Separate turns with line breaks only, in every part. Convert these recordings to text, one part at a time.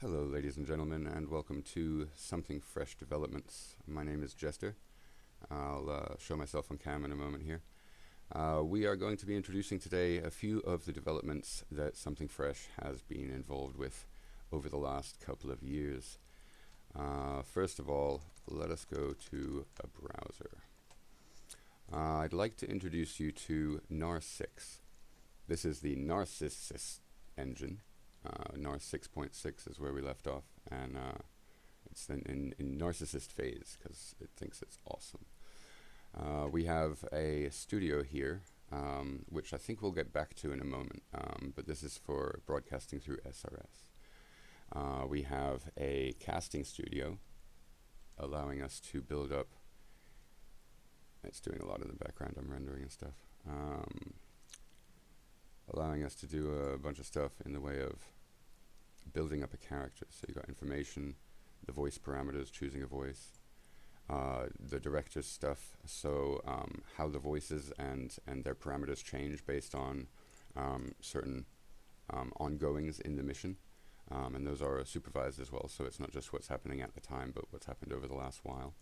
Hello ladies and gentlemen, and welcome to Something Fresh Developments. My name is Jester. I'll show myself on cam in a moment here. We are going to be introducing today a few of the developments that Something Fresh has been involved with over the last couple of years. First of all, let us go to a browser. I'd like to introduce you to NAR6. This is the NAR6 engine. NAR 6.6 is where we left off, and it's in narcissist phase because it thinks it's awesome. We have a studio here, which I think we'll get back to in a moment, but this is for broadcasting through SRS. We have a casting studio allowing us to build up. It's doing a lot in the background, I'm rendering and stuff. Allowing us to do a bunch of stuff in the way of building up a character. So you got information, the voice parameters, choosing a voice, the director's stuff, so how the voices and their parameters change based on certain ongoings in the mission, and those are supervised as well, so it's not just what's happening at the time but what's happened over the last while.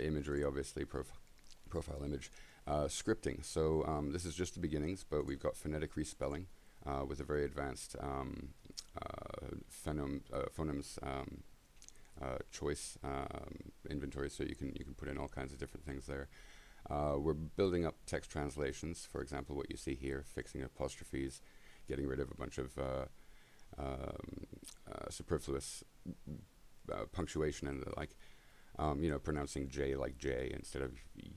Imagery, obviously, profile image. Scripting, so this is just the beginnings, but we've got phonetic respelling with a very advanced phonemes choice inventory, so you can put in all kinds of different things there. We're building up text translations, for example what you see here, fixing apostrophes, getting rid of a bunch of superfluous punctuation and the like. Pronouncing J like J instead of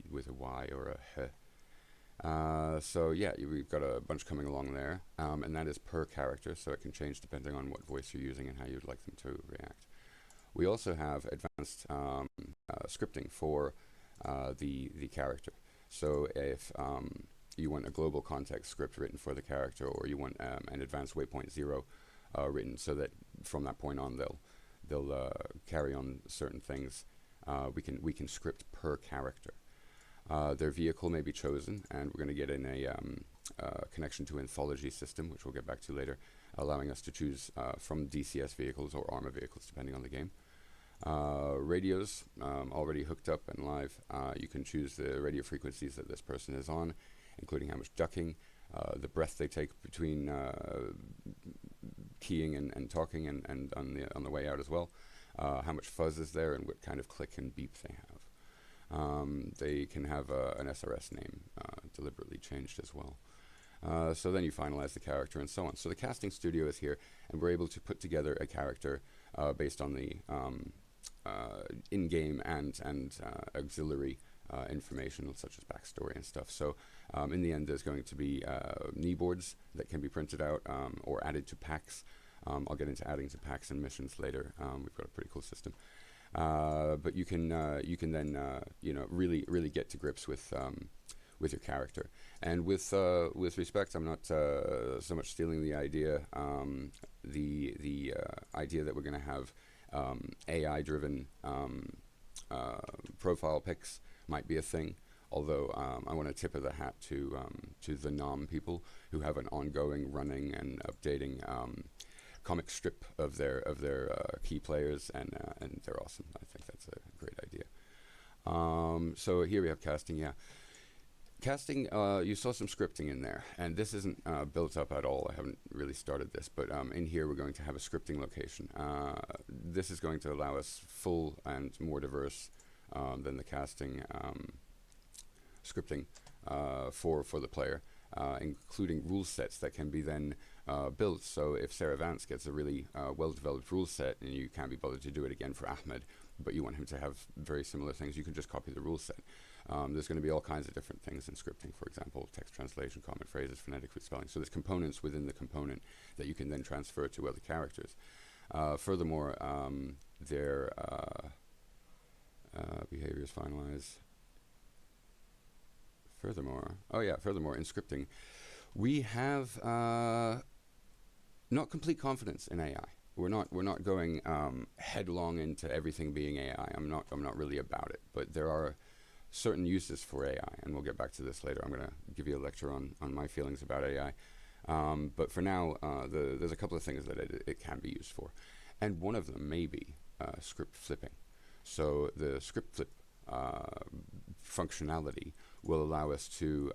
with a Y or a H. So yeah, we've got a bunch coming along there, and that is per character, so it can change depending on what voice you're using and how you'd like them to react. We also have advanced scripting for the character. So if you want a global context script written for the character, or you want an advanced waypoint 0 written, so that from that point on they'll carry on certain things. We can script per character. Their vehicle may be chosen, and we're going to get in a connection to Anthology system, which we'll get back to later, allowing us to choose from DCS vehicles or armor vehicles, depending on the game. Radios, already hooked up and live. You can choose the radio frequencies that this person is on, including how much ducking, the breath they take between keying and talking, and on the way out as well, how much fuzz is there, and what kind of click and beep they have. They can have an SRS name deliberately changed as well. So then you finalize the character and so on. So the casting studio is here, and we're able to put together a character based on the in-game and auxiliary information, such as backstory and stuff. So in the end, there's going to be knee boards that can be printed out or added to packs. I'll get into adding to packs and missions later. We've got a pretty cool system. But you can then really get to grips with your character. And with respect, I'm not so much stealing the idea. The idea that we're going to have AI-driven profile pics might be a thing. Although I want to tip of the hat to the NOM people who have an ongoing, running, and updating comic strip of their key players, and they're awesome. I think that's a great idea. So here we have casting. Yeah, casting. You saw some scripting in there, and this isn't built up at all. I haven't really started this, but in here we're going to have a scripting location. This is going to allow us full and more diverse than the casting scripting for the player, including rule sets that can be then built. So if Sarah Vance gets a really well-developed rule set, and you can't be bothered to do it again for Ahmed, but you want him to have very similar things, you can just copy the rule set. There's going to be all kinds of different things in scripting, for example, text translation, common phrases, phonetic spelling. So there's components within the component that you can then transfer to other characters. Furthermore, their behaviors finalize. Furthermore, in scripting, we have not complete confidence in AI. We're not going headlong into everything being AI. I'm not really about it. But there are certain uses for AI, and we'll get back to this later. I'm going to give you a lecture on my feelings about AI. But for now, there's a couple of things that it can be used for. And one of them may be script flipping. So the script flip functionality will allow us to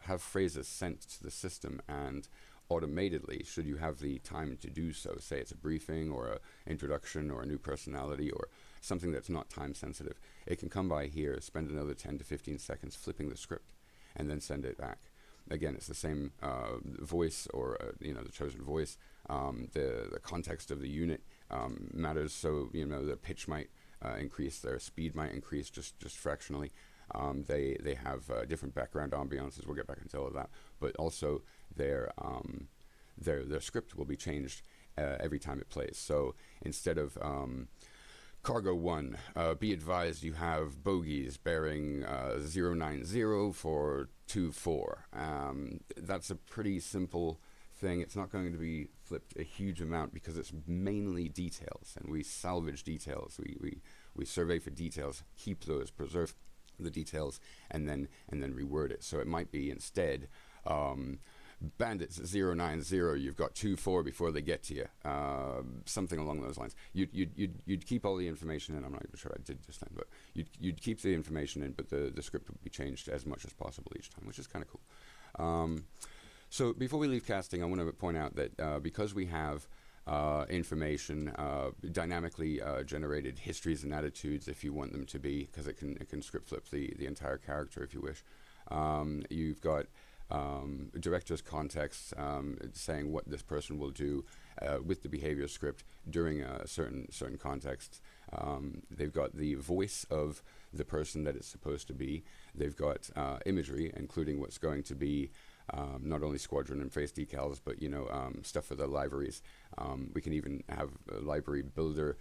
have phrases sent to the system, and automatically, should you have the time to do so, say it's a briefing or an introduction or a new personality or something that's not time sensitive, it can come by here, spend another 10 to 15 seconds flipping the script, and then send it back. Again, it's the same voice, or the chosen voice. The context of the unit matters, so the pitch might increase, their speed might increase just fractionally. They have different background ambiances. We'll get back into all of that, but also their script will be changed every time it plays. So instead of Cargo 1, be advised you have bogies bearing 090 for 24. That's a pretty simple thing. It's not going to be flipped a huge amount because it's mainly details, and we salvage details. We survey for details, keep those, preserve the details, and then reword it. So it might be instead bandits 090, you've got 24 before they get to you, something along those lines. You'd keep all the information in. I'm not even sure I did just then, but you'd keep the information in, but the script would be changed as much as possible each time, which is kind of cool. So before we leave casting, I want to point out that because we have information, dynamically generated histories and attitudes, if you want them to be, because it can script flip the entire character if you wish. You've got director's context saying what this person will do with the behavior script during a certain context. They've got the voice of the person that it's supposed to be. They've got imagery, including what's going to be not only squadron and face decals, but stuff for the libraries. We can even have a library builder.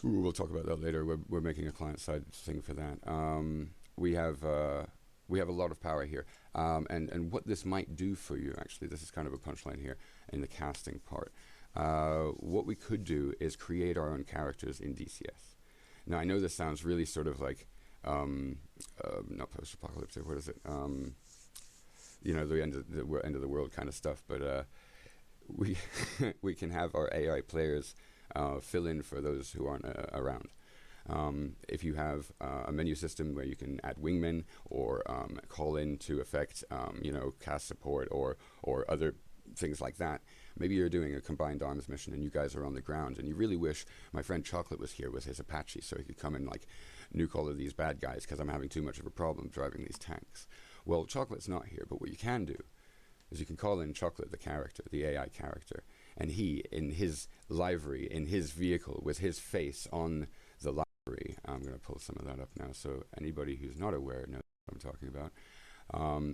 Ooh, we'll talk about that later. We're making a client-side thing for that. We have a lot of power here, and what this might do for you, actually, this is kind of a punchline here in the casting part. What we could do is create our own characters in DCS. Now, I know this sounds really sort of like not post-apocalyptic. What is it? The end of the world kind of stuff. But we we can have our AI players fill in for those who aren't around. If you have a menu system where you can add wingmen or call in to affect cast support or other things like that. Maybe you're doing a combined arms mission and you guys are on the ground and you really wish my friend Chocolate was here with his Apache so he could come and nuke all of these bad guys because I'm having too much of a problem driving these tanks. Well, Chocolate's not here, but what you can do is you can call in Chocolate, the character, the AI character, and he, in his livery, in his vehicle, with his face on the library. I'm going to pull some of that up now so anybody who's not aware knows what I'm talking about.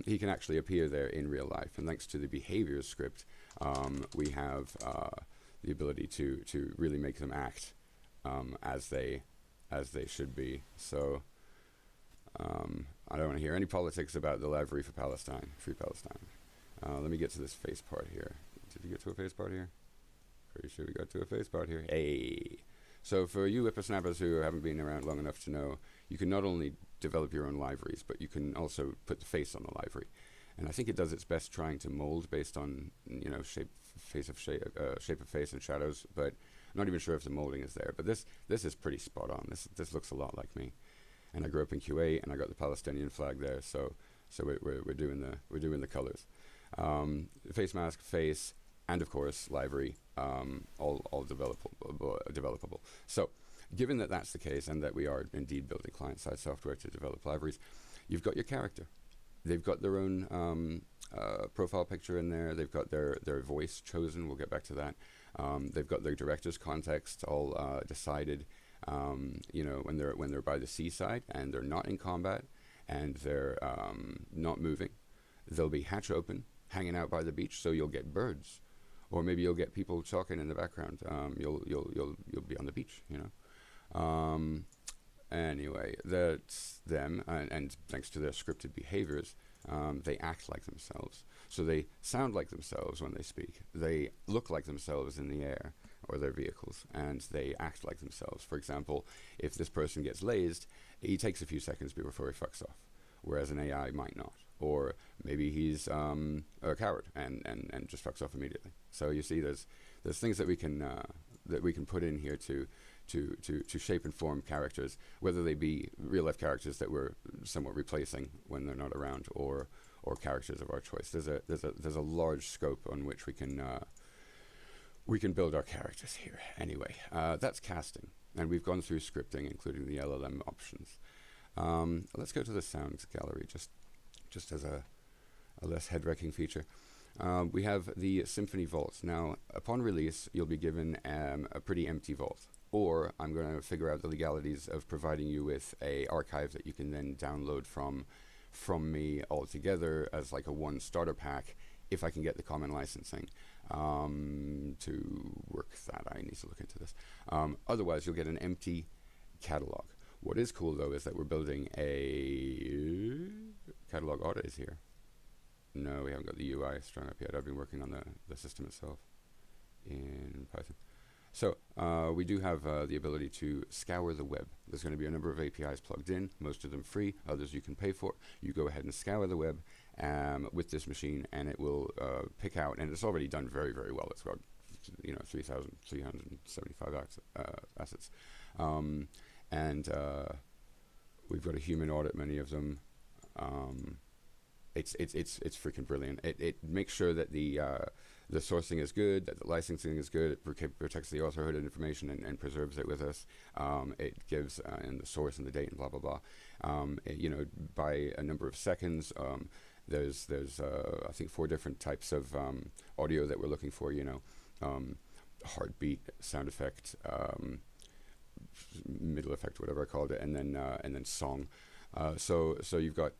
He can actually appear there in real life, and thanks to the behavior script, we have the ability to really make them act as they should be. So I don't want to hear any politics about the library for Palestine, Free Palestine. Let me get to this face part here. Did you get to a face part here? Pretty sure we got to a face part here. Hey! So for you whippersnappers who haven't been around long enough to know, you can not only develop your own libraries, but you can also put the face on the library. And I think it does its best trying to mold based on shape of face and shadows, but I'm not even sure if the molding is there. But this is pretty spot on. This looks a lot like me. And I grew up in Kuwait, and I got the Palestinian flag there, so we're doing the colors. Face mask, face, and of course library, all developable. So, given that that's the case, and that we are indeed building client-side software to develop libraries, you've got your character. They've got their own profile picture in there. They've got their voice chosen. We'll get back to that. They've got their director's context all decided. When they're by the seaside and they're not in combat and they're not moving, they'll be hatch open, hanging out by the beach. So you'll get birds, or maybe you'll get people talking in the background. You'll be on the beach, Anyway, that's them, and thanks to their scripted behaviors, they act like themselves. So they sound like themselves when they speak. They look like themselves in the air or their vehicles, and they act like themselves. For example, if this person gets lazed, he takes a few seconds before he fucks off, whereas an AI might not. or maybe he's a coward and just fucks off immediately. So you see, there's things that we can put in here to shape and form characters, whether they be real life characters that we're somewhat replacing when they're not around, or characters of our choice. There's a large scope on which we can build our characters here. Anyway, that's casting, and we've gone through scripting, including the LLM options. Let's go to the sounds gallery, just as a less head-wrecking feature. We have the Symphony Vault. Now, upon release, you'll be given a pretty empty vault, or I'm going to figure out the legalities of providing you with a archive that you can then download from me altogether as like a one starter pack, if I can get the common licensing to work that. I need to look into this. Otherwise, you'll get an empty catalog. What is cool, though, is that we're building a catalog audit is here. No, we haven't got the UI strung up yet. I've been working on the system itself in Python. So we do have the ability to scour the web. There's going to be a number of APIs plugged in, most of them free, others you can pay for. You go ahead and scour the web with this machine, and it will pick out, and it's already done very, very well. It's got 3,375 assets. And we've got a human audit many of them. It's freaking brilliant. It makes sure that the sourcing is good, that the licensing is good. It protects the authorhood of information and preserves it with us. It gives and the source and the date and blah blah blah. By a number of seconds. There's I think 4 different types of audio that we're looking for. Heartbeat, sound effect, middle effect, whatever I called it, and then song. So you've got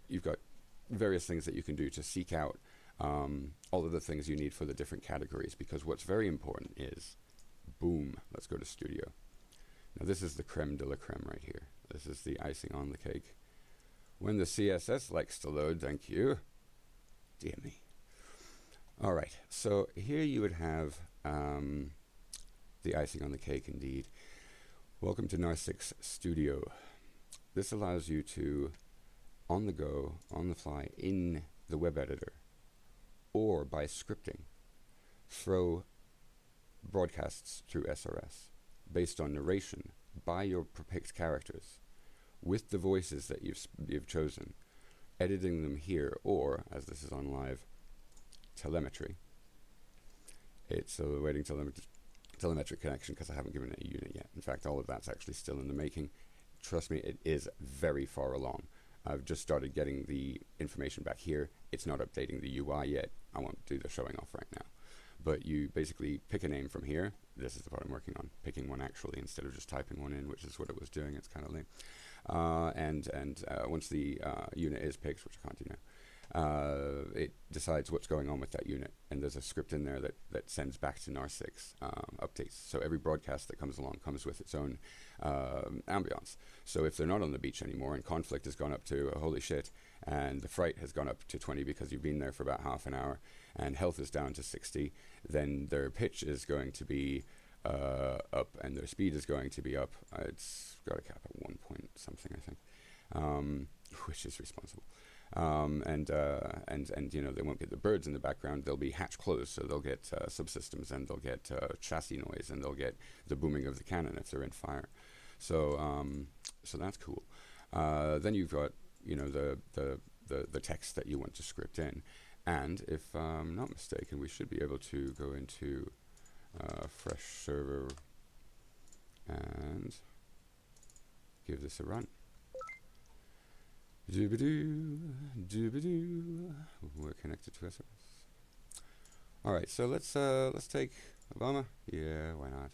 various things that you can do to seek out all of the things you need for the different categories, because what's very important is, boom, let's go to Studio. Now this is the creme de la creme right here. This is the icing on the cake. When the CSS likes to load, thank you. Dear me. All right, so here you would have the icing on the cake indeed. Welcome to NAR6 Studio. This allows you to, on the go, on the fly, in the web editor, or by scripting, throw broadcasts through SRS based on narration by your picked characters with the voices that you've chosen, editing them here, or, as this is on live, telemetry. It's awaiting telemetric connection because I haven't given it a unit yet. In fact, all of that's actually still in the making. Trust me, it is very far along. I've just started getting the information back here. It's not updating the UI yet. I won't do the showing off right now. But you basically pick a name from here. This is the part I'm working on, picking one actually instead of just typing one in, which is what it was doing. It's kind of lame. And once the unit is picked, which I can't do now, it decides what's going on with that unit. And there's a script in there that sends back to NAR6 updates. So every broadcast that comes along comes with its own ambience. So if they're not on the beach anymore and conflict has gone up to holy shit, and the fright has gone up to 20 because you've been there for about half an hour, and health is down to 60, then their pitch is going to be up, and their speed is going to be up. It's got a cap at 1 point something, I think, which is responsible. And they won't get the birds in the background. They'll be hatch closed, so they'll get subsystems, and they'll get chassis noise, and they'll get the booming of the cannon if they're in fire. So that's cool. Then you've got the text that you want to script in, and if I'm not mistaken, we should be able to go into fresh server and give this a run. Doobadoo, doobadoo. We're connected to SMS. All right, so let's take Obama. Yeah, why not?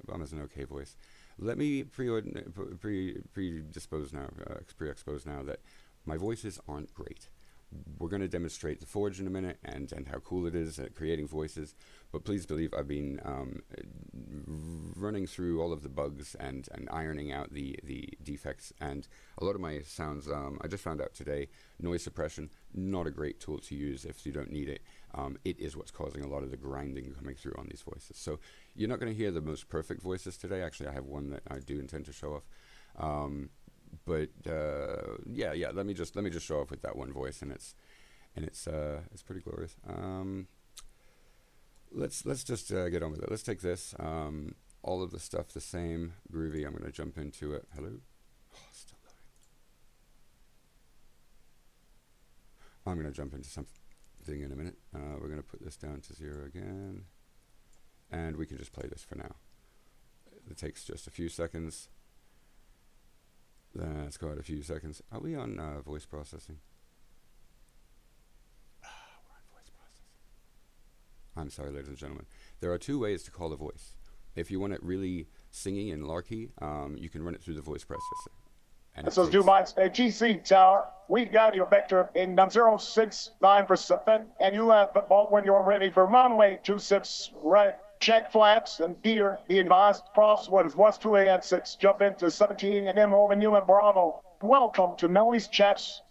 Obama's an okay voice. Let me pre-expose now that my voices aren't great. We're going to demonstrate the Forge in a minute and how cool it is at creating voices. But please believe I've been running through all of the bugs and ironing out the defects. And a lot of my sounds, I just found out today, noise suppression, not a great tool to use if you don't need it. It is what's causing a lot of the grinding coming through on these voices. So you're not going to hear the most perfect voices today. Actually, I have one that I do intend to show off. but yeah, yeah. Let me just show off with that one voice, and it's pretty glorious. Let's just get on with it. Let's take this. All of the stuff the same, groovy. I'm gonna jump into it. Hello. Oh, still loading. I'm gonna jump into something in a minute. We're gonna put this down to 0 again, and we can just play this for now. It takes just a few seconds. Let's go out a few seconds. Are we on voice processing? We're on voice processing. I'm sorry, ladies and gentlemen. There are 2 ways to call a voice. If you want it really singy and larky, you can run it through the voice processor. And
this is Dubai GC Tower. We got your vector in 069%, and you have the ball when you're ready for runway 26 right. Check flaps and gear. The advised crosswinds was 2 AN6. Jump into 17 and M over Newman Bravo. Welcome to Nelly's Chats.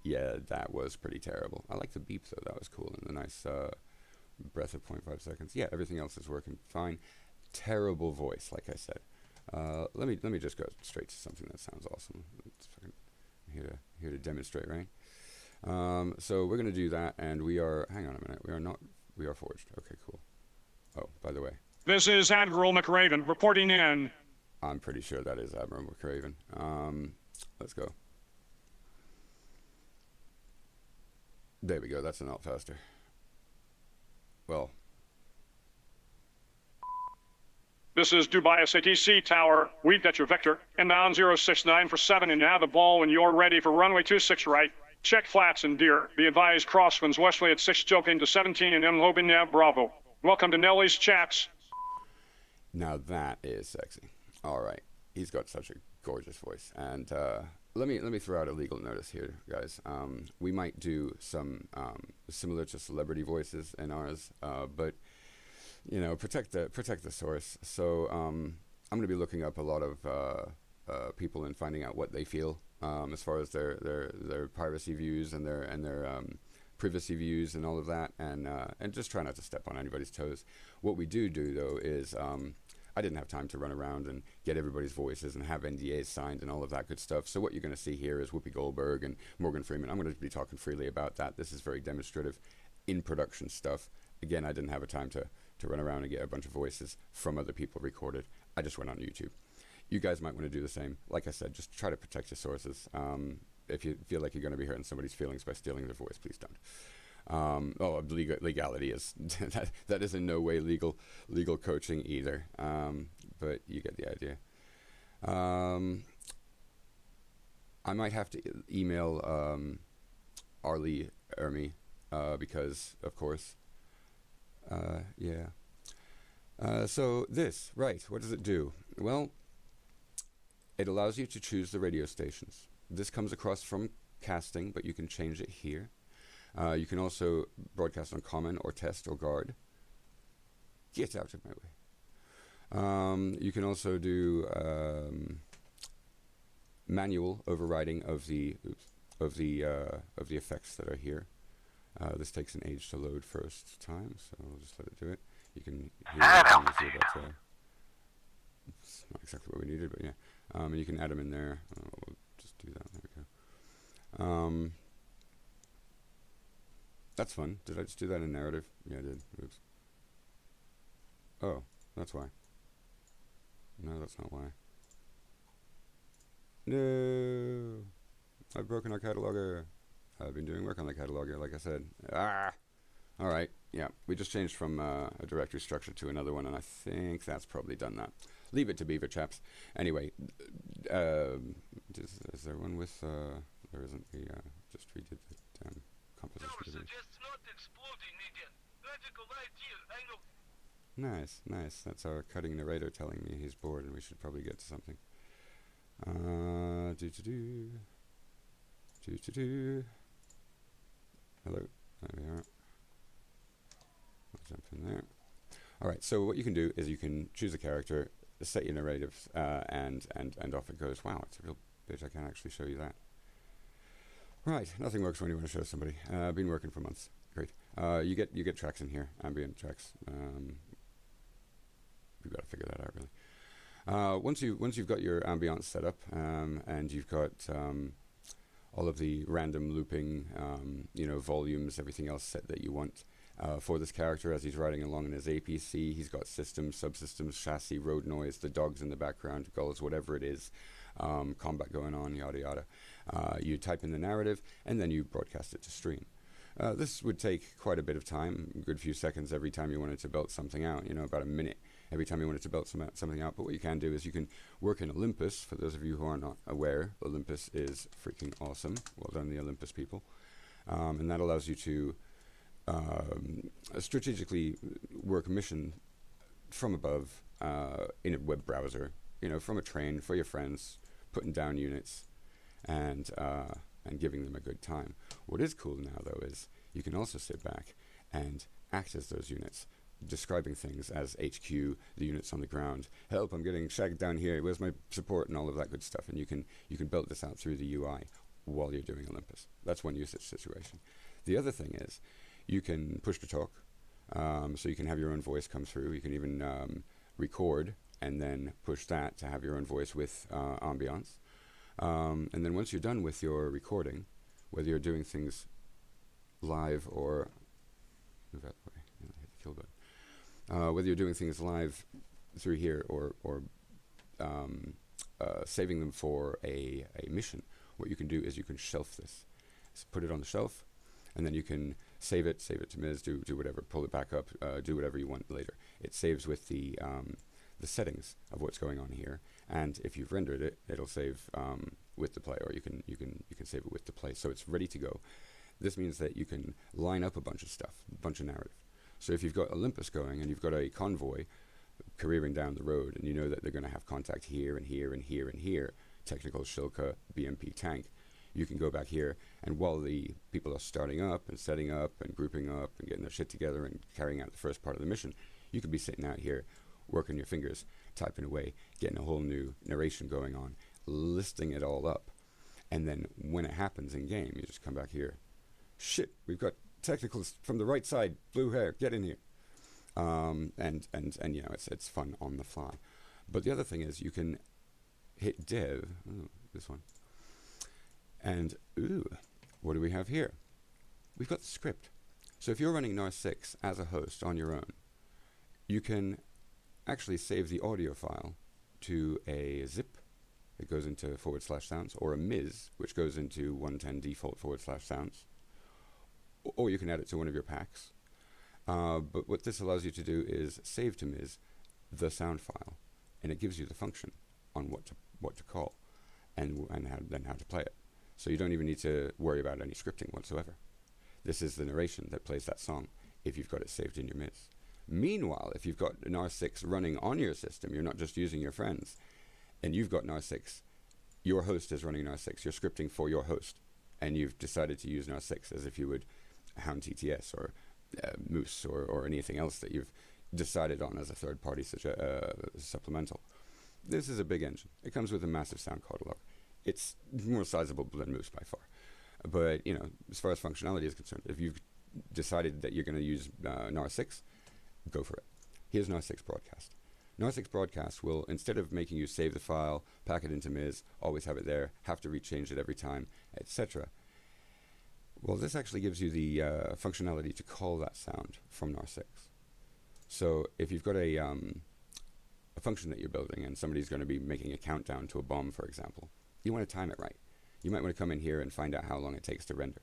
Yeah, that was pretty terrible. I like the beep though. That was cool, and the nice breath of 0.5 seconds. Yeah, everything else is working fine. Terrible voice, like I said. Let me just go straight to something that sounds awesome. It's fucking here to demonstrate, right? So we're gonna do that, and we are. Hang on a minute. We are forged. Okay, cool. Oh, by the way,
this is Admiral McRaven reporting in.
I'm pretty sure that is Admiral McRaven. Let's go. There we go. That's a lot faster. Well.
This is Dubai SATC Tower. We've got your vector. Inbound 069 for 7, and you have the ball when you're ready for runway 26 right. Check flats and deer. Be advised crosswinds westerly at 6 joking to 17 and M Lobinia Bravo. Welcome to Nelly's Chats.
Now that is sexy. All right. He's got such a gorgeous voice. And let me throw out a legal notice here, guys. We might do some similar to celebrity voices in ours, but you know, protect the source. So I'm going to be looking up a lot of people and finding out what they feel as far as their piracy views and their privacy views and all of that, and just try not to step on anybody's toes. What we do though is I didn't have time to run around and get everybody's voices and have NDAs signed and all of that good stuff. So what you're going to see here is Whoopi Goldberg and Morgan Freeman. I'm going to be talking freely about that. This is very demonstrative in production stuff. Again, I didn't have a time to run around and get a bunch of voices from other people recorded. I just went on YouTube. You guys might want to do the same. Like I said, just try to protect your sources. If you feel like you're going to be hurting somebody's feelings by stealing their voice, please don't. Legality is that is in no way legal coaching either. But you get the idea. I might have to email Arlie Ermy because, of course, yeah. So this, right, what does it do? Well, it allows you to choose the radio stations. This comes across from casting, but you can change it here. You can also broadcast on common or test or guard. Get out of my way. You can also do manual overriding of the effects that are here. This takes an age to load first time, so I'll just let it do it. You can hear it's not exactly what we needed, but yeah. And you can add them in there. We'll just do that. There we go. That's fun. Did I just do that in narrative? Yeah, I did. Oops. Oh, that's why. No, that's not why. No! I've broken our cataloger. I've been doing work on the cataloger, like I said. Alright, yeah. We just changed from a directory structure to another one, and I think that's probably done that. Leave it to Beaver, chaps. Anyway, is there one with... there isn't. We just redid the damn composition. Nice, nice. That's our cutting narrator telling me he's bored and we should probably get to something. Hello. There we are. I'll jump in there. Alright, so what you can do is you can choose a character, set your narrative, and off it goes. Wow, it's a real bitch. I can't actually show you that. Right, nothing works when you want to show somebody. Been working for months. Great. You get tracks in here, ambient tracks. We've got to figure that out, really. Once you've got your ambiance set up, and you've got all of the random looping, volumes, everything else set that you want for this character as he's riding along in his APC. He's got systems, subsystems, chassis, road noise, the dogs in the background, gulls, whatever it is, combat going on, yada yada. You type in the narrative, and then you broadcast it to stream. This would take quite a bit of time, a good few seconds every time you wanted to belt something out, about a minute every time you wanted to belt something out. But what you can do is you can work in Olympus. For those of you who are not aware, Olympus is freaking awesome. Well done, the Olympus people. And that allows you to strategically work a mission from above in a web browser, from a train for your friends, putting down units and giving them a good time. What is cool now, though, is you can also sit back and act as those units, describing things as HQ, the units on the ground. Help, I'm getting shagged down here. Where's my support and all of that good stuff? And you can build this out through the UI while you're doing Olympus. That's one usage situation. The other thing is you can push to talk, so you can have your own voice come through. You can even record and then push that to have your own voice with ambiance. And then once you're done with your recording, whether you're doing things live or move out the way, hit the kill button. Whether you're doing things live through here or saving them for a mission, what you can do is you can shelf this. So put it on the shelf, and then you can save it to Miz, do whatever, pull it back up, do whatever you want later. It saves with the settings of what's going on here, and if you've rendered it, it'll save with the play, or you can save it with the play, so it's ready to go. This means that you can line up a bunch of stuff, a bunch of narrative. So if you've got Olympus going and you've got a convoy careering down the road, and you know that they're going to have contact here and here and here and here, technical Shilka BMP tank, you can go back here, and while the people are starting up and setting up and grouping up and getting their shit together and carrying out the first part of the mission, you could be sitting out here working your fingers, typing away, getting a whole new narration going on, listing it all up. And then when it happens in game, you just come back here. Shit, we've got technicals from the right side, blue hair, get in here. And it's fun on the fly. But the other thing is you can hit dev, this one, and what do we have here? We've got the script. So if you're running NAR6 as a host on your own, you can actually save the audio file to a zip. It goes into /sounds, or a Miz, which goes into 110 default /sounds. Or you can add it to one of your packs. But what this allows you to do is save to Miz the sound file, and it gives you the function on what to call and how to play it. So you don't even need to worry about any scripting whatsoever. This is the narration that plays that song if you've got it saved in your Miz. Meanwhile, if you've got NAR6 running on your system, you're not just using your friends, and you've got NAR6, your host is running NAR6, you're scripting for your host, and you've decided to use NAR6 as if you would Hound TTS or Moose or anything else that you've decided on as a third party, such a supplemental. This is a big engine. It comes with a massive sound catalog. It's more sizable than Moose by far. But, as far as functionality is concerned, if you've decided that you're going to use NAR6, go for it. Here's NAR6 Broadcast. NAR6 Broadcast will, instead of making you save the file, pack it into Miz, always have it there, have to rechange it every time, etc. Well, this actually gives you the functionality to call that sound from NAR6. So if you've got a function that you're building and somebody's going to be making a countdown to a bomb, for example, you want to time it right. You might want to come in here and find out how long it takes to render.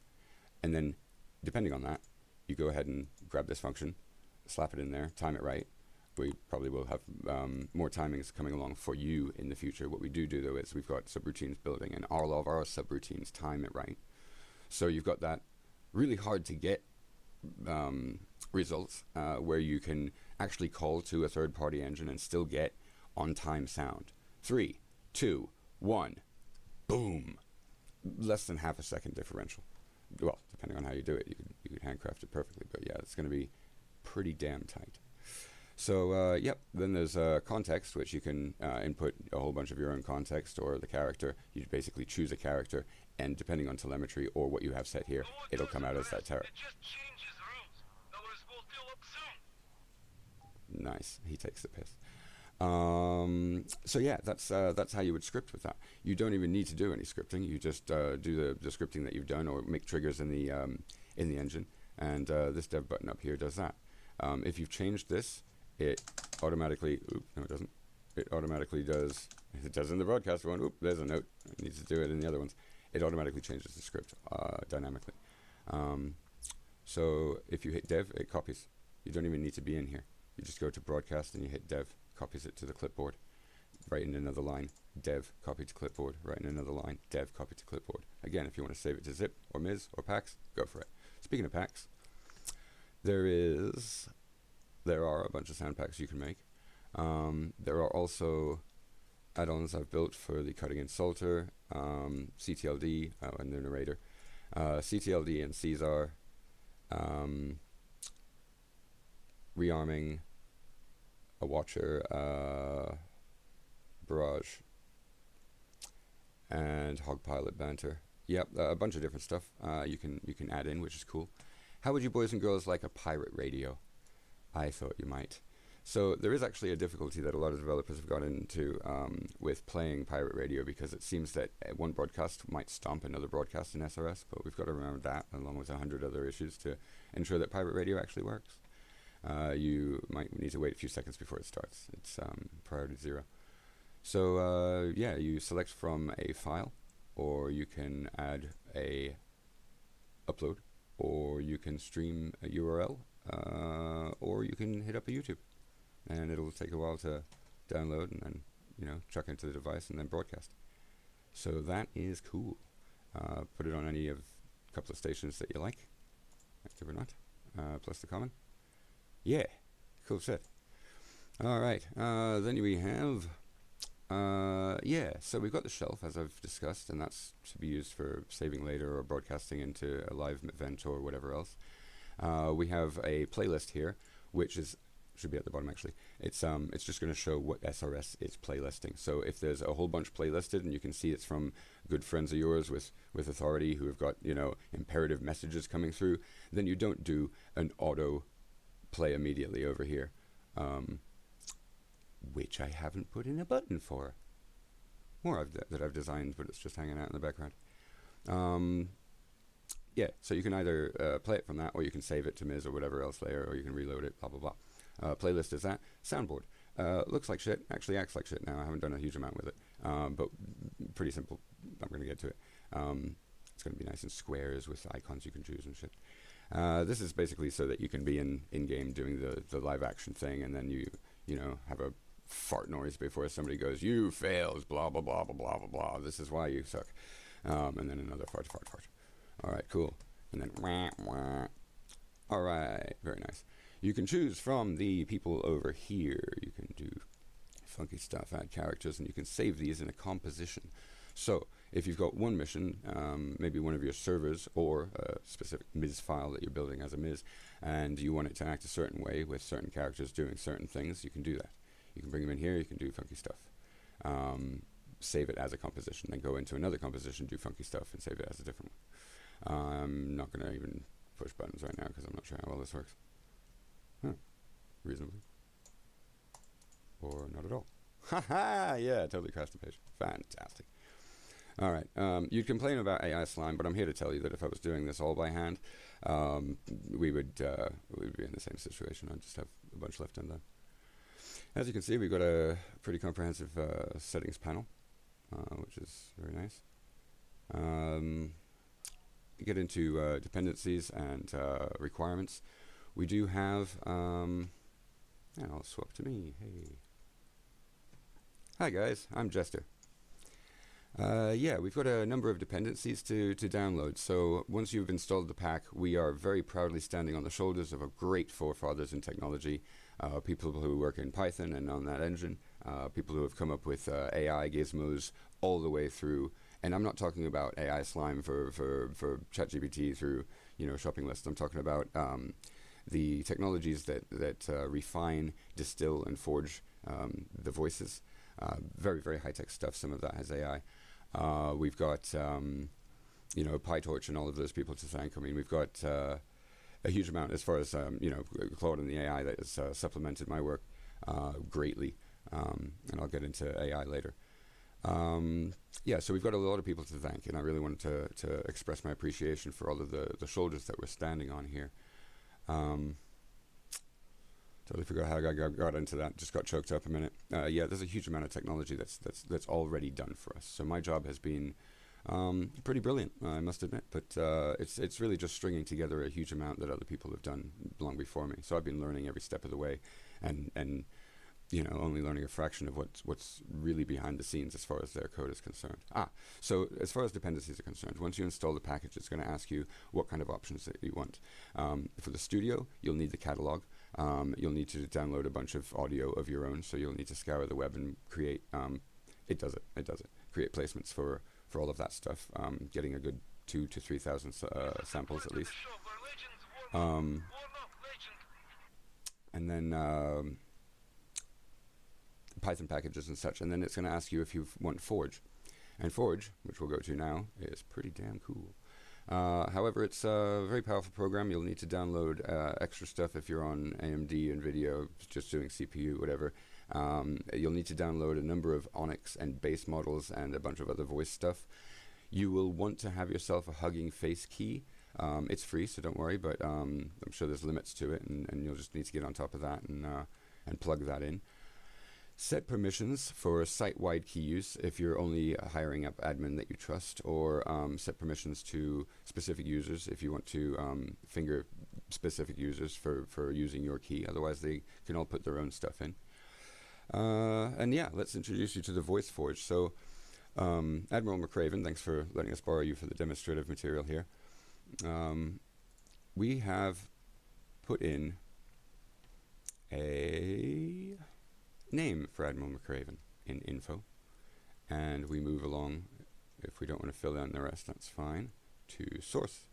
And then, depending on that, you go ahead and grab this function, slap it in there, time it right. We probably will have more timings coming along for you in the future. What we do though is we've got subroutines building, and all of our subroutines time it right. So you've got that really hard to get results where you can actually call to a third-party engine and still get on-time sound. 3, 2, 1, boom. Less than half a second differential. Well, depending on how you do it, you could handcraft it perfectly, but yeah, it's going to be pretty damn tight. So, then there's context, which you can input a whole bunch of your own context or the character. You basically choose a character, and depending on telemetry or what you have set here, it'll come out as that terror. Nice. He takes the piss. So yeah, that's how you would script with that. You don't even need to do any scripting. You just do the scripting that you've done, or make triggers in the engine, and this dev button up here does that. If you've changed this, it automatically. Oops, no, it doesn't. It automatically does. It does in the broadcast one. Oop, there's a note. It needs to do it in the other ones. It automatically changes the script dynamically. So if you hit dev, it copies. You don't even need to be in here. You just go to broadcast and you hit dev, copies it to the clipboard, write in another line, dev, copy to clipboard, write in another line, dev, copy to clipboard. Again, if you want to save it to zip or miz or packs, go for it. Speaking of packs, there are a bunch of sound packs you can make. There are also add-ons I've built for the cutting insulter, CTLD, and the narrator, CTLD and Caesar, rearming, a watcher, barrage, and hog pilot banter. Yep, a bunch of different stuff you can add in, which is cool. How would you boys and girls like a pirate radio? I thought you might. So there is actually a difficulty that a lot of developers have got into with playing pirate radio, because it seems that one broadcast might stomp another broadcast in SRS, but we've got to remember that, along with 100 other issues, to ensure that pirate radio actually works. You might need to wait a few seconds before it starts. It's priority 0. So yeah, you select from a file, or you can add a upload, or you can stream a URL, or you can hit up a YouTube, and it'll take a while to download and then, you know, chuck into the device and then broadcast. So that is cool. Put it on any of a couple of stations that you like, active or not, plus the common. Yeah, cool shit. All right, then we have, yeah, so we've got the shelf, as I've discussed, and that's to be used for saving later or broadcasting into a live event or whatever else. We have a playlist here, which should be at the bottom actually. It's just going to show what SRS is playlisting. So if there's a whole bunch playlisted, and you can see it's from good friends of yours with authority who have got, you know, imperative messages coming through, then you don't do an auto play immediately over here, which I haven't put in a button for. More that I've designed, but it's just hanging out in the background. Yeah, so you can either play it from that, or you can save it to Miz or whatever else layer, or you can reload it, blah, blah, blah. Playlist is that. Soundboard. Looks like shit, actually acts like shit now. I haven't done a huge amount with it, but pretty simple. I'm going to get to it. It's going to be nice in squares with icons you can choose and shit. This is basically so that you can be in-game doing the live action thing, and then you know, have a fart noise before somebody goes, "You failed, blah, blah, blah, blah, blah, blah, blah. This is why you suck." And then another fart. All right, cool. And then wah, wah. All right, very nice. You can choose from the people over here. You can do funky stuff, add characters, and you can save these in a composition. So if you've got one mission, maybe one of your servers, or a specific Miz file that you're building as a Miz, and you want it to act a certain way with certain characters doing certain things, you can do that. You can bring them in here, you can do funky stuff. Save it as a composition, then go into another composition, do funky stuff, and save it as a different one. I'm not going to even push buttons right now because I'm not sure how well this works. Reasonably. Or not at all. Haha! Yeah, totally crashed the page. Fantastic. All right. You'd complain about AI slime, but I'm here to tell you that if I was doing this all by hand, we would be in the same situation. I'd just have a bunch left undone. As you can see, we've got a pretty comprehensive settings panel, which is very nice. Get into dependencies and requirements. We do have, I'll swap to me. Hey. Hi guys, I'm Jester. Yeah, we've got a number of dependencies to download. So once you've installed the pack, we are very proudly standing on the shoulders of a great forefathers in technology, people who work in Python and on that engine, people who have come up with AI gizmos all the way through. And I'm not talking about AI slime for ChatGPT through, you know, shopping lists. I'm talking about the technologies that refine, distill, and forge the voices. Very, very high-tech stuff. Some of that has AI. We've got, you know, PyTorch and all of those people to thank. I mean, we've got a huge amount as far as, you know, Claude and the AI that has supplemented my work greatly. and I'll get into AI later. Yeah, so we've got a lot of people to thank, and I really wanted to express my appreciation for all of the shoulders that we're standing on here. Totally forgot how I got into that. Just got choked up a minute. Yeah, there's a huge amount of technology that's already done for us. So my job has been pretty brilliant, I must admit. But it's really just stringing together a huge amount that other people have done long before me. So I've been learning every step of the way, and you know, only learning a fraction of what's really behind the scenes as far as their code is concerned. So as far as dependencies are concerned, once you install the package, it's going to ask you what kind of options that you want. For the studio, you'll need the catalog. You'll need to download a bunch of audio of your own, so you'll need to scour the web and create, it does it, create placements for all of that stuff, getting a good 2,000 to 3,000 samples at least. And then Python packages and such, and then it's going to ask you if you want Forge. And Forge, which we'll go to now, is pretty damn cool. However, it's a very powerful program. You'll need to download extra stuff if you're on AMD, NVIDIA, just doing CPU, whatever. You'll need to download a number of Onyx and base models and a bunch of other voice stuff. You will want to have yourself a Hugging Face key. It's free, so don't worry, but I'm sure there's limits to it, and you'll just need to get on top of that and plug that in. Set permissions for site-wide key use if you're only hiring up admin that you trust, or set permissions to specific users if you want to finger specific users for using your key. Otherwise, they can all put their own stuff in. And yeah, let's introduce you to the Voice Forge. So, Admiral McCraven, thanks for letting us borrow you for the demonstrative material here. We have put in a name for Admiral McCraven in info, and we move along. If we don't want to fill in the rest, that's fine, to source.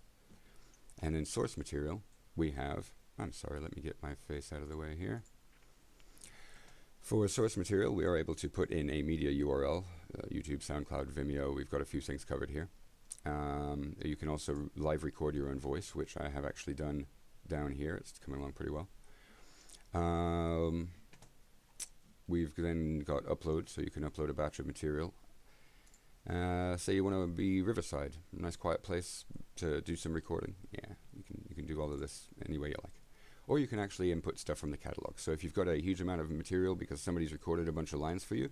And in source material we have, I'm sorry, let me get my face out of the way here. For source material, we are able to put in a media URL, YouTube, SoundCloud, Vimeo. We've got a few things covered here. You can also live record your own voice, which I have actually done down here. It's coming along pretty well. We've then got upload, so you can upload a batch of material. Say you want to be Riverside, a nice quiet place to do some recording. Yeah, you can do all of this any way you like. Or you can actually input stuff from the catalog. So if you've got a huge amount of material because somebody's recorded a bunch of lines for you,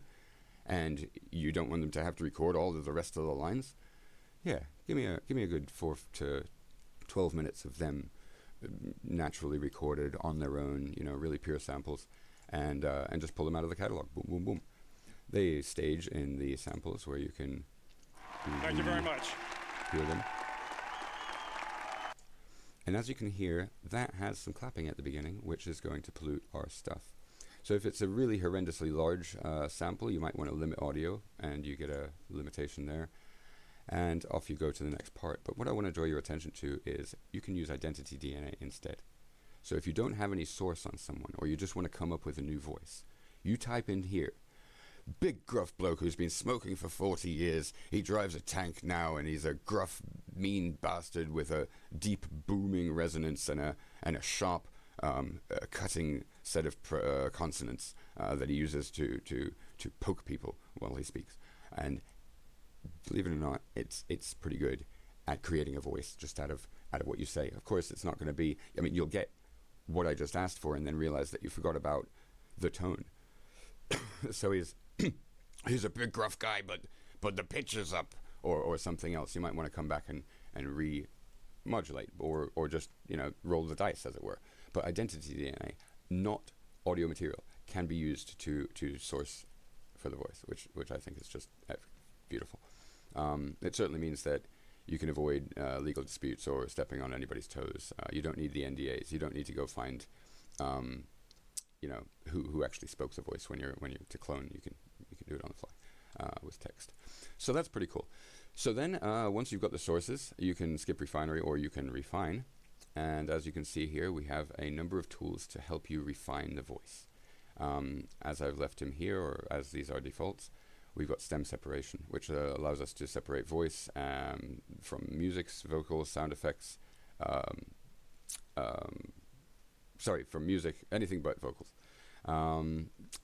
and you don't want them to have to record all of the rest of the lines, yeah, give me a good 4 to 12 minutes of them naturally recorded on their own, you know, really pure samples. And just pull them out of the catalog. Boom, boom, boom. They stage in the samples where you can.
Thank you very much.
Hear them. And as you can hear, that has some clapping at the beginning, which is going to pollute our stuff. So if it's a really horrendously large sample, you might want to limit audio, and you get a limitation there. And off you go to the next part. But what I want to draw your attention to is you can use identity DNA instead. So if you don't have any source on someone, or you just want to come up with a new voice, you type in here, big gruff bloke who's been smoking for 40 years, he drives a tank now, and he's a gruff, mean bastard with a deep, booming resonance and a sharp, cutting set of consonants that he uses to poke people while he speaks. And believe it or not, it's pretty good at creating a voice just out of what you say. Of course, it's not going to be, I mean, you'll get what I just asked for and then realize that you forgot about the tone. So he's a big gruff guy, but the pitch is up, or something else. You might want to come back and re-modulate, or just, you know, roll the dice, as it were. But identity DNA, not audio material, can be used to source for the voice, which I think is just beautiful. It certainly means that you can avoid legal disputes or stepping on anybody's toes. You don't need the NDAs. You don't need to go find, you know, who actually spoke the voice when you're to clone. You can do it on the fly with text. So that's pretty cool. So then once you've got the sources, you can skip refinery or you can refine. And as you can see here, we have a number of tools to help you refine the voice. As I've left him here, or as these are defaults, we've got stem separation, which allows us to separate voice from music, vocals, sound effects, from music, anything but vocals.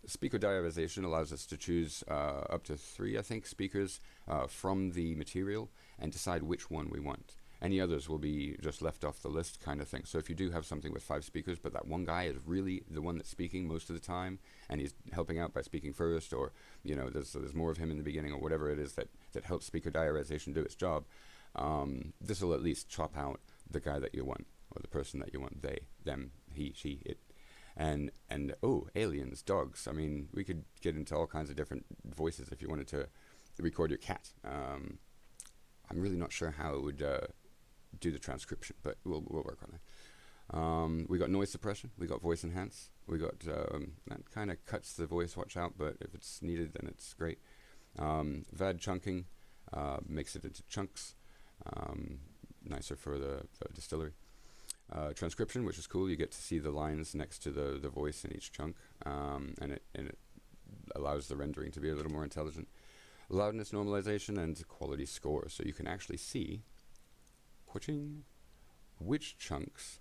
Speaker diarization allows us to choose up to 3, I think, speakers from the material and decide which one we want. Any others will be just left off the list kind of thing. So if you do have something with 5 speakers, but that one guy is really the one that's speaking most of the time, and he's helping out by speaking first, or there's more of him in the beginning, or whatever it is that helps speaker diarization do its job, this will at least chop out the guy that you want, or the person that you want, they, them, he, she, it. And oh, aliens, dogs. I mean, we could get into all kinds of different voices if you wanted to record your cat. I'm really not sure how it would do the transcription, but we'll work on it. We got noise suppression. We got voice enhance. We got that kind of cuts the voice. Watch out, but if it's needed, then it's great. VAD chunking makes it into chunks. Nicer for the distillery. Transcription, which is cool. You get to see the lines next to the voice in each chunk, and it allows the rendering to be a little more intelligent. Loudness normalization and quality score, so you can actually see which chunks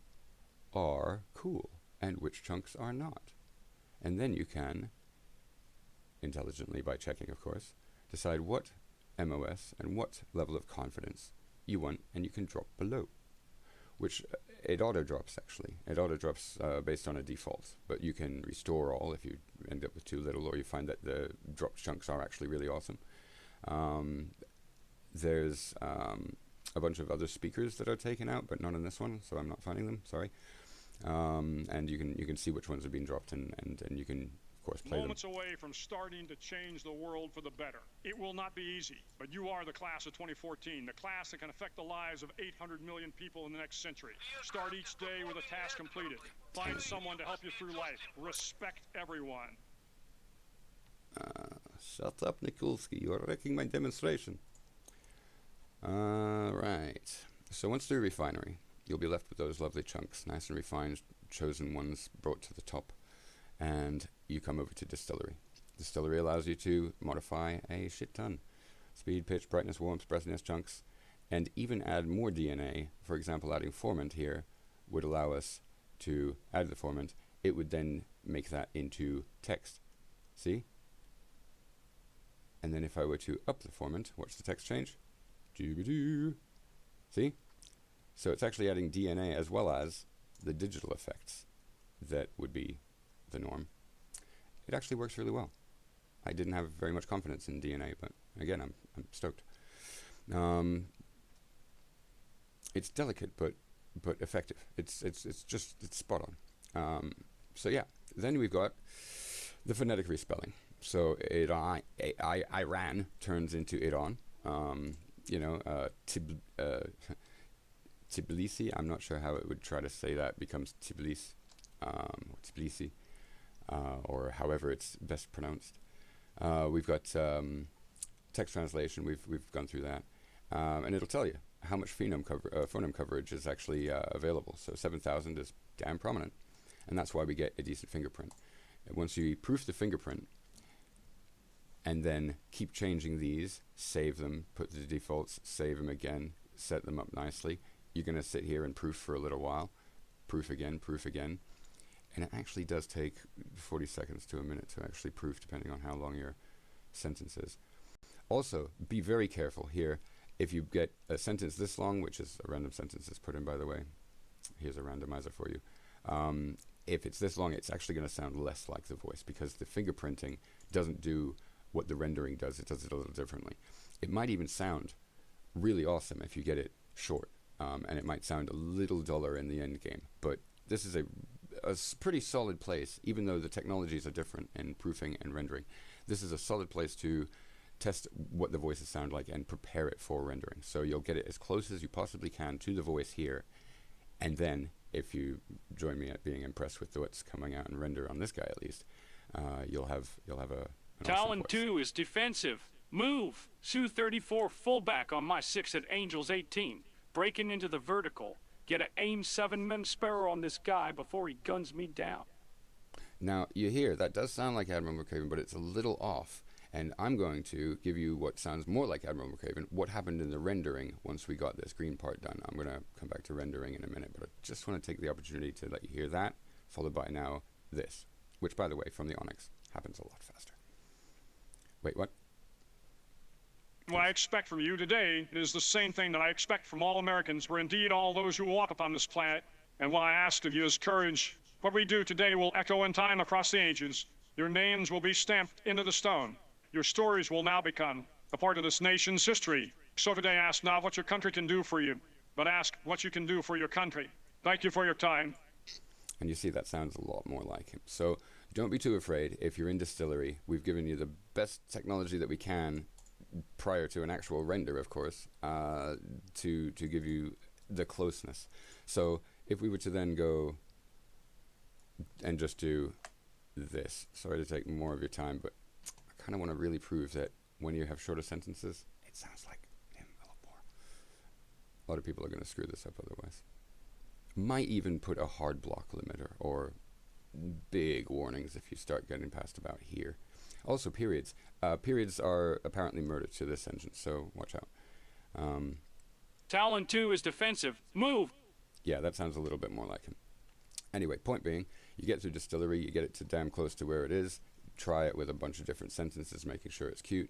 are cool and which chunks are not. And then you can, intelligently by checking of course, decide what MOS and what level of confidence you want, and you can drop below. Which it auto drops actually. It auto drops based on a default, but you can restore all if you end up with too little, or you find that the dropped chunks are actually really awesome. There's a bunch of other speakers that are taken out, but not in this one, so I'm not finding them. Sorry. And you can see which ones have been dropped, and you can of course play
Moments
them.
away from starting to change the world for the better. It will not be easy, but you are the class of 2014, the class that can affect the lives of 800 million people in the next century. Start each day with a task completed. Find someone to help you through life. Respect everyone.
Shut up, Nikulski. You're wrecking my demonstration. Right. So once through refinery, you'll be left with those lovely chunks, nice and refined, chosen ones brought to the top. And you come over to distillery. Distillery allows you to modify a shit ton. Speed, pitch, brightness, warmth, breathiness, chunks, and even add more DNA. For example, adding formant here would allow us to add the formant. It would then make that into text. See? And then if I were to up the formant, watch the text change. Doo-ba-doo. See? So it's actually adding DNA as well as the digital effects that would be the norm. It actually works really well. I didn't have very much confidence in DNA, but again, I'm stoked. It's delicate, but effective. It's spot on. So yeah, then we've got the phonetic respelling. So Iran turns into Iran. Tbilisi, I'm not sure how it would try to say that, becomes Tbilisi, Tbilisi, or however it's best pronounced. We've got text translation. We've gone through that, and it'll tell you how much phoneme coverage is actually available. So 7,000 is damn prominent, and that's why we get a decent fingerprint. And once you proof the fingerprint, and then keep changing these, save them, put the defaults, save them again, set them up nicely. You're going to sit here and proof for a little while, proof again, and it actually does take 40 seconds to a minute to actually proof, depending on how long your sentence is. Also, be very careful here. If you get a sentence this long, which is a random sentence that's put in, by the way, here's a randomizer for you. If it's this long, it's actually going to sound less like the voice, because the fingerprinting doesn't do what the rendering does. It does it a little differently. It might even sound really awesome if you get it short, and it might sound a little duller in the end game. But this is a pretty solid place, even though the technologies are different in proofing and rendering. This is a solid place to test what the voices sound like and prepare it for rendering. So you'll get it as close as you possibly can to the voice here, and then if you join me at being impressed with what's coming out in render on this guy at least, you'll have an
Talon
awesome voice.
2 is defensive. Move. Su-34 fullback on my 6 at Angels 18. Breaking into the vertical. Get an aim 7-man Sparrow on this guy before he guns me down.
Now, you hear, that does sound like Admiral McRaven, but it's a little off. And I'm going to give you what sounds more like Admiral McRaven, what happened in the rendering once we got this green part done. I'm going to come back to rendering in a minute, but I just want to take the opportunity to let you hear that, followed by now this, which, by the way, from the Onyx. happens a lot faster. Wait, what?
What I expect from you today is the same thing that I expect from all Americans, or indeed all those who walk upon this planet. And what I ask of you is courage. What we do today will echo in time across the ages. Your names will be stamped into the stone. Your stories will now become a part of this nation's history. So today ask not what your country can do for you, but ask what you can do for your country. Thank you for your time.
And you see, that sounds a lot more like him. So don't be too afraid. If you're in distillery, we've given you the best technology that we can prior to an actual render, of course, to give you the closeness. So if we were to then go and just do this, sorry to take more of your time, but I kind of want to really prove that when you have shorter sentences, it sounds like him a lot more. A lot of people are going to screw this up otherwise. Might even put a hard block limiter or big warnings if you start getting past about here. Also, periods. Periods are apparently murder to this engine, so watch out.
Talon 2 is defensive. Move!
Yeah, that sounds a little bit more like him. Anyway, point being, you get to distillery, you get it to damn close to where it is, try it with a bunch of different sentences, making sure it's cute.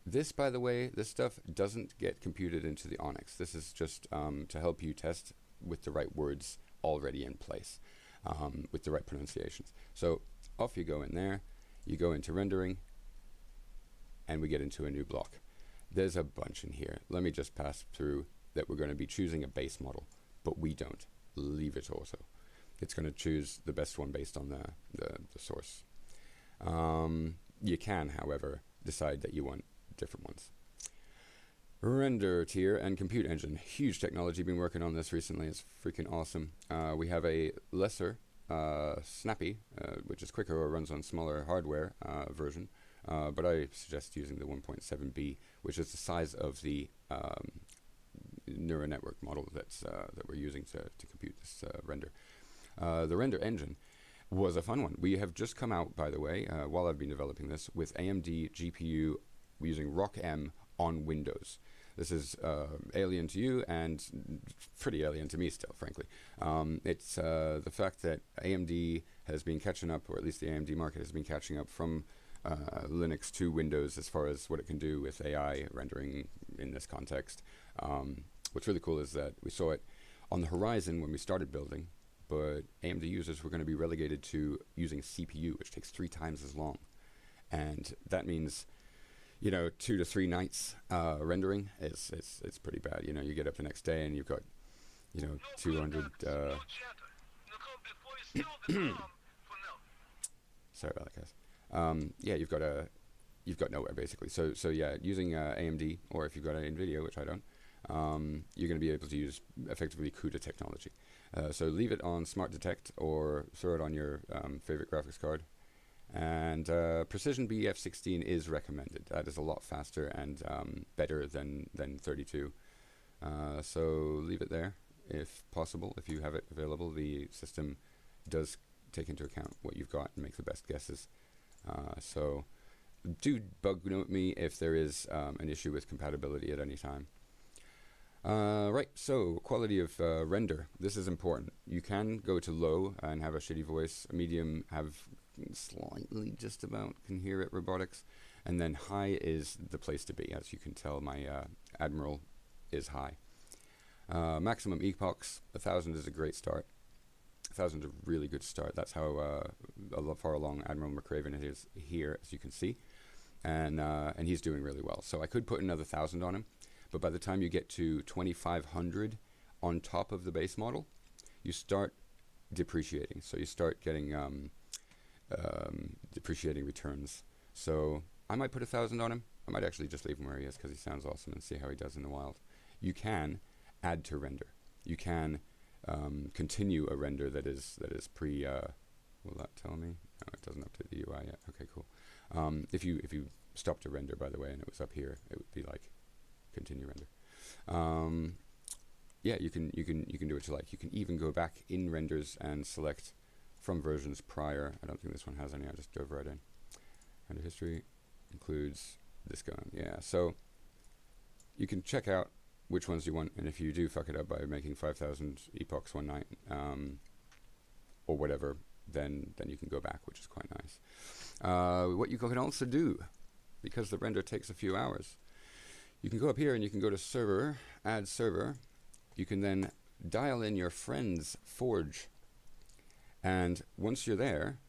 This, by the way, this stuff doesn't get computed into the Onyx. This is just to help you test with the right words already in place, with the right pronunciations. So off you go in there, you go into rendering, and we get into a new block. There's a bunch in here. Let me just pass through that we're going to be choosing a base model, but we don't. Leave it auto. It's going to choose the best one based on the source. You can, however, decide that you want different ones. Render tier and compute engine. Huge technology. Been working on this recently. It's freaking awesome. We have a lesser snappy, which is quicker or runs on smaller hardware version. But I suggest using the 1.7b, which is the size of the neural network model that we're using to compute this render. The render engine was a fun one. We have just come out, by the way, while I've been developing this, with AMD GPU using ROCm on Windows. This is alien to you and pretty alien to me still, frankly. It's the fact that AMD has been catching up, or at least the AMD market has been catching up from Linux to Windows as far as what it can do with AI rendering in this context. What's really cool is that we saw it on the horizon when we started building, but AMD users were going to be relegated to using CPU, which takes 3 times as long. And that means, 2 to 3 nights rendering. It's pretty bad. You get up the next day and you've got, 200... Sorry about that, guys. You've got nowhere basically. So yeah, using AMD, or if you've got an NVIDIA, which I don't, you're going to be able to use effectively CUDA technology. So leave it on Smart Detect or throw it on your favorite graphics card. And Precision BF16 is recommended. That is a lot faster and better than 32. So leave it there if possible, if you have it available. The system does take into account what you've got and make the best guesses. So do bug note me if there is an issue with compatibility at any time. Right, so quality of render. This is important. You can go to low and have a shitty voice. Medium, have slightly just about can hear it robotics. And then high is the place to be. As you can tell, my Admiral is high. Maximum epochs, 1,000 is a great start. 1,000 is a really good start. That's how far along Admiral McRaven is here, as you can see. And he's doing really well. So I could put another 1,000 on him. But by the time you get to 2,500 on top of the base model, you start depreciating. So you start getting depreciating returns. So I might put 1,000 on him. I might actually just leave him where he is because he sounds awesome and see how he does in the wild. You can add to render. You can continue a render that is pre. Will that tell me? No, it doesn't update the UI yet. Okay, cool. If you stopped a render, by the way, and it was up here, it would be like continue render. Yeah, you can do what you like. You can even go back in renders and select from versions prior. I don't think this one has any. I just dove right in. Render history includes this going. Yeah, so you can check out which ones you want, and if you do fuck it up by making 5,000 epochs one night, or whatever, then you can go back, which is quite nice. What you can also do, because the render takes a few hours, you can go up here and you can go to server, add server. You can then dial in your friend's forge. And once you're there,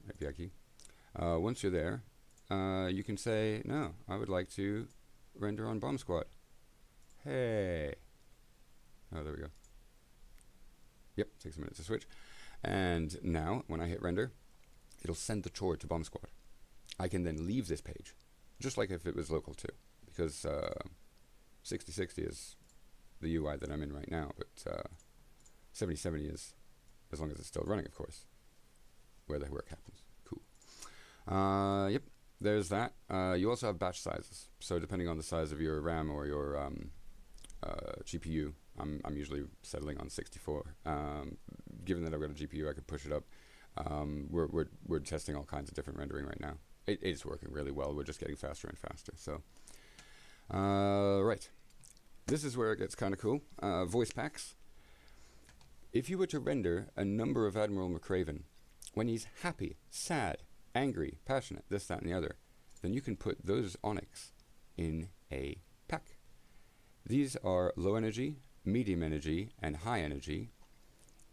once you're there, you can say, no, I would like to render on Bomb Squad. Hey. Oh, there we go. Yep, takes a minute to switch. And now, when I hit render, it'll send the chore to Bomb Squad. I can then leave this page, just like if it was local too, because 6060 is the UI that I'm in right now, but 7070 is, as long as it's still running, of course, where the work happens. Cool. Yep, there's that. You also have batch sizes. So depending on the size of your RAM or your GPU, I'm usually settling on 64. Given that I've got a GPU, I could push it up. We're testing all kinds of different rendering right now. It's working really well. We're just getting faster and faster. So, right. This is where it gets kind of cool. Voice packs. If you were to render a number of Admiral McRaven, when he's happy, sad, angry, passionate, this, that, and the other, then you can put those Onyx in a pack. These are low energy, medium energy, and high energy,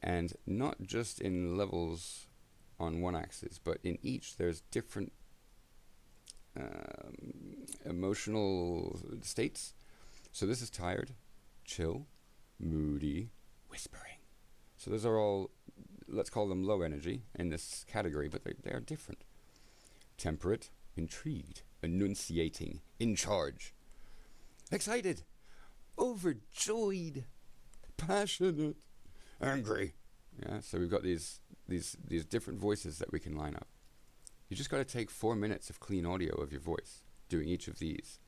and not just in levels on one axis, but in each there's different emotional states. So this is tired, chill, moody, whispering. So those are all, let's call them low energy in this category, but they are different. Temperate, intrigued, enunciating, in charge, excited, overjoyed, passionate, angry. Yeah, so we've got these different voices that we can line up. You just got to take 4 minutes of clean audio of your voice doing each of these,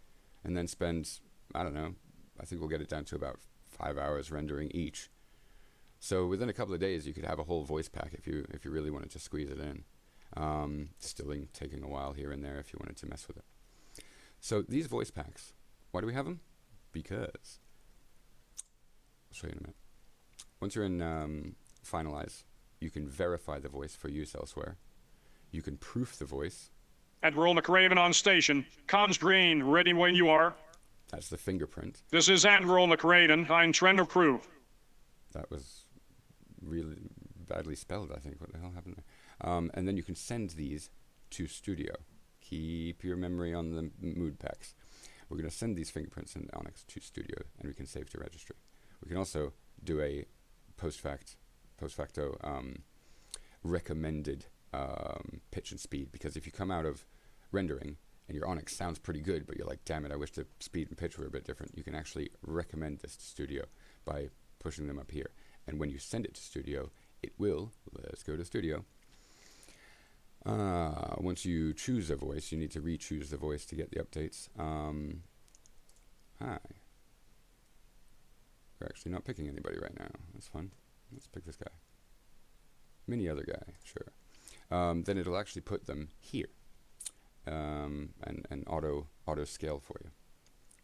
and then spend, I don't know, I think we'll get it down to about 5 hours rendering each. So within a couple of days, you could have a whole voice pack if you really wanted to squeeze it in. Still taking a while here and there if you wanted to mess with it. So these voice packs, why do we have them? Because I'll show you in a minute. Once you're in Finalize, you can verify the voice for use elsewhere. You can proof the voice.
Admiral McRaven on station. Comms green, ready when you are.
That's the fingerprint.
This is Admiral McRaven. I'm Trend Crew.
That was really badly spelled, I think. What the hell happened there? And then you can send these to Studio. Keep your memory on the mood packs. We're going to send these fingerprints in Onyx to Studio, and we can save to registry. We can also do a post facto recommended pitch and speed, because if you come out of rendering and your Onyx sounds pretty good, but you're like, damn it, I wish the speed and pitch were a bit different, you can actually recommend this to Studio by pushing them up here. And when you send it to Studio, it will, let's go to Studio. Once you choose a voice, you need to re-choose the voice to get the updates. Hi. We're actually not picking anybody right now. That's fun. Let's pick this guy. Mini other guy, sure. Then it'll actually put them here. And auto scale for you.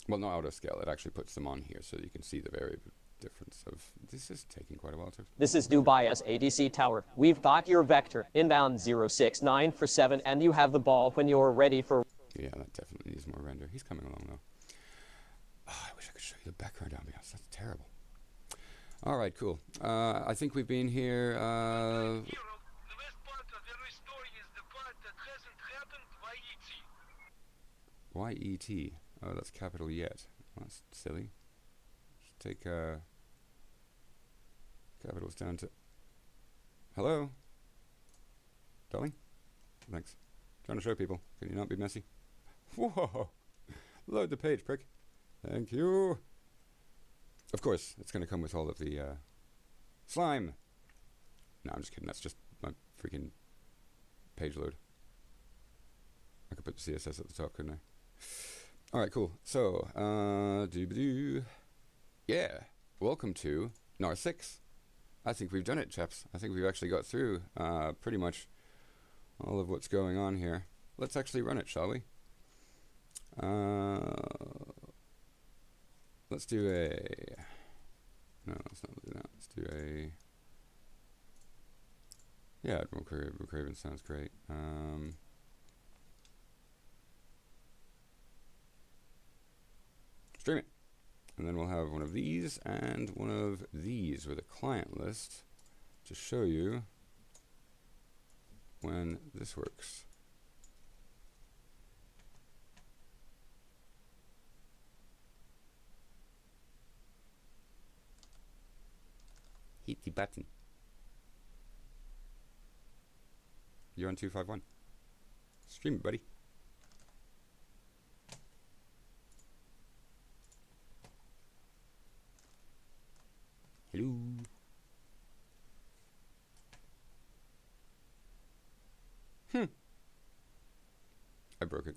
Well, not auto scale, it actually puts them on here so that you can see the variable difference of, this is taking quite a while to.
This is Dubious ADC Tower. We've got your vector inbound 069 for 7, and you have the ball when you're ready for.
Yeah, that definitely needs more render. He's coming along though. Oh, I wish I could show you the background ambiance. That's terrible. All right, cool. I think we've been here.
The best part of every story is the part that hasn't happened.
YET. Oh, that's capital yet. Well, that's silly. Just take capitals down to. Hello? Darling? Thanks. Trying to show people. Can you not be messy? Whoa! Load the page, prick. Thank you. Of course, it's going to come with all of the slime. No, I'm just kidding. That's just my freaking page load. I could put the CSS at the top, couldn't I? All right, cool. So, yeah. Welcome to NAR6. I think we've done it, chaps. I think we've actually got through pretty much all of what's going on here. Let's actually run it, shall we? Let's do a... No, let's not do that. Let's do a... Yeah, Admiral Craven sounds great. Stream it. And then we'll have one of these and one of these with a client list to show you when this works. Hit the button. You're on 251. Stream it, buddy. Hello. I broke it.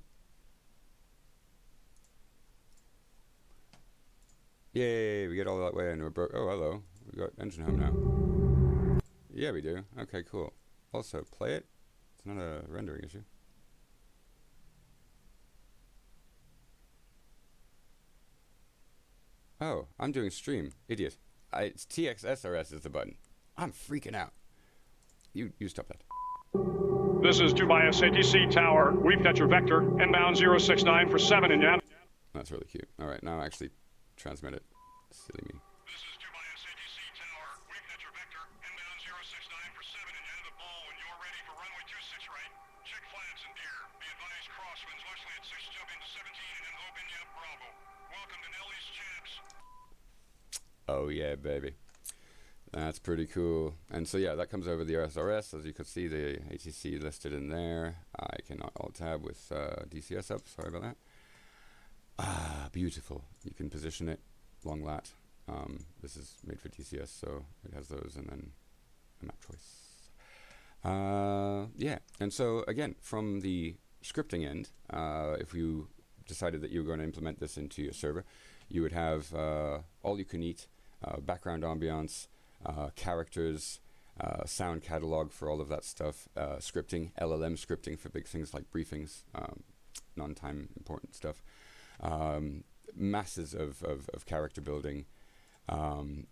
Yay, we get all that way and we're broke. Oh, hello. We got engine home now. Yeah, we do. Okay, cool. Also, play it. It's not a rendering issue. Oh, I'm doing stream. Idiot. It's TXSRS is the button. I'm freaking out. You stop that.
This is Dubai SATC Tower. We've got your vector. Inbound 069 for 7 and you have...
That's really cute. All right, now actually transmit it. Silly me.
This is Dubai SATC Tower. We've got your vector. Inbound 069 for 7 and you have the ball when you're ready for runway 26 right. Check flaps and deer. Be advised crosswinds Wesley at 6 jump into 17 and then open you up Bravo. Welcome to Nelly's Champs.
Oh yeah, baby. That's pretty cool. And so yeah, that comes over the SRS. As you can see, the ATC listed in there. I cannot alt-tab with DCS up. Sorry about that. Ah, beautiful. You can position it long lat. This is made for DCS, so it has those and then a map choice. Yeah, and so again, from the scripting end, if you decided that you were going to implement this into your server, you would have all you can eat, background ambiance, characters, sound catalog for all of that stuff, scripting, LLM scripting for big things like briefings, non-time important stuff, masses of character building,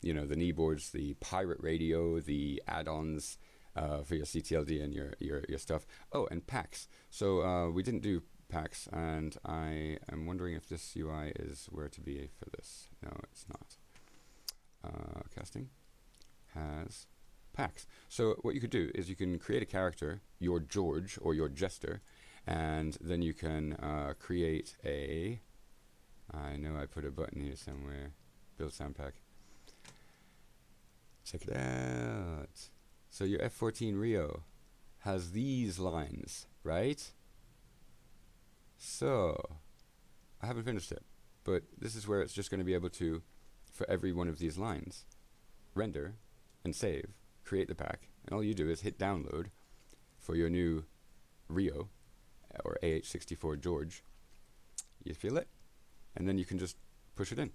you know, the kneeboards, the pirate radio, the add-ons for your CTLD and your stuff. Oh, and packs. So we didn't do packs, and I am wondering if this UI is where to be for this. No, it's not. Casting has packs. So what you could do is you can create a character, your George or your Jester, and then you can create a... I know I put a button here somewhere. Build sound pack. Check it out. So your F-14 Rio has these lines, right? So, I haven't finished it, but this is where it's just going to be able to, for every one of these lines, render and save, create the pack, and all you do is hit download for your new Rio, or AH-64 George. You feel it? And then you can just push it in.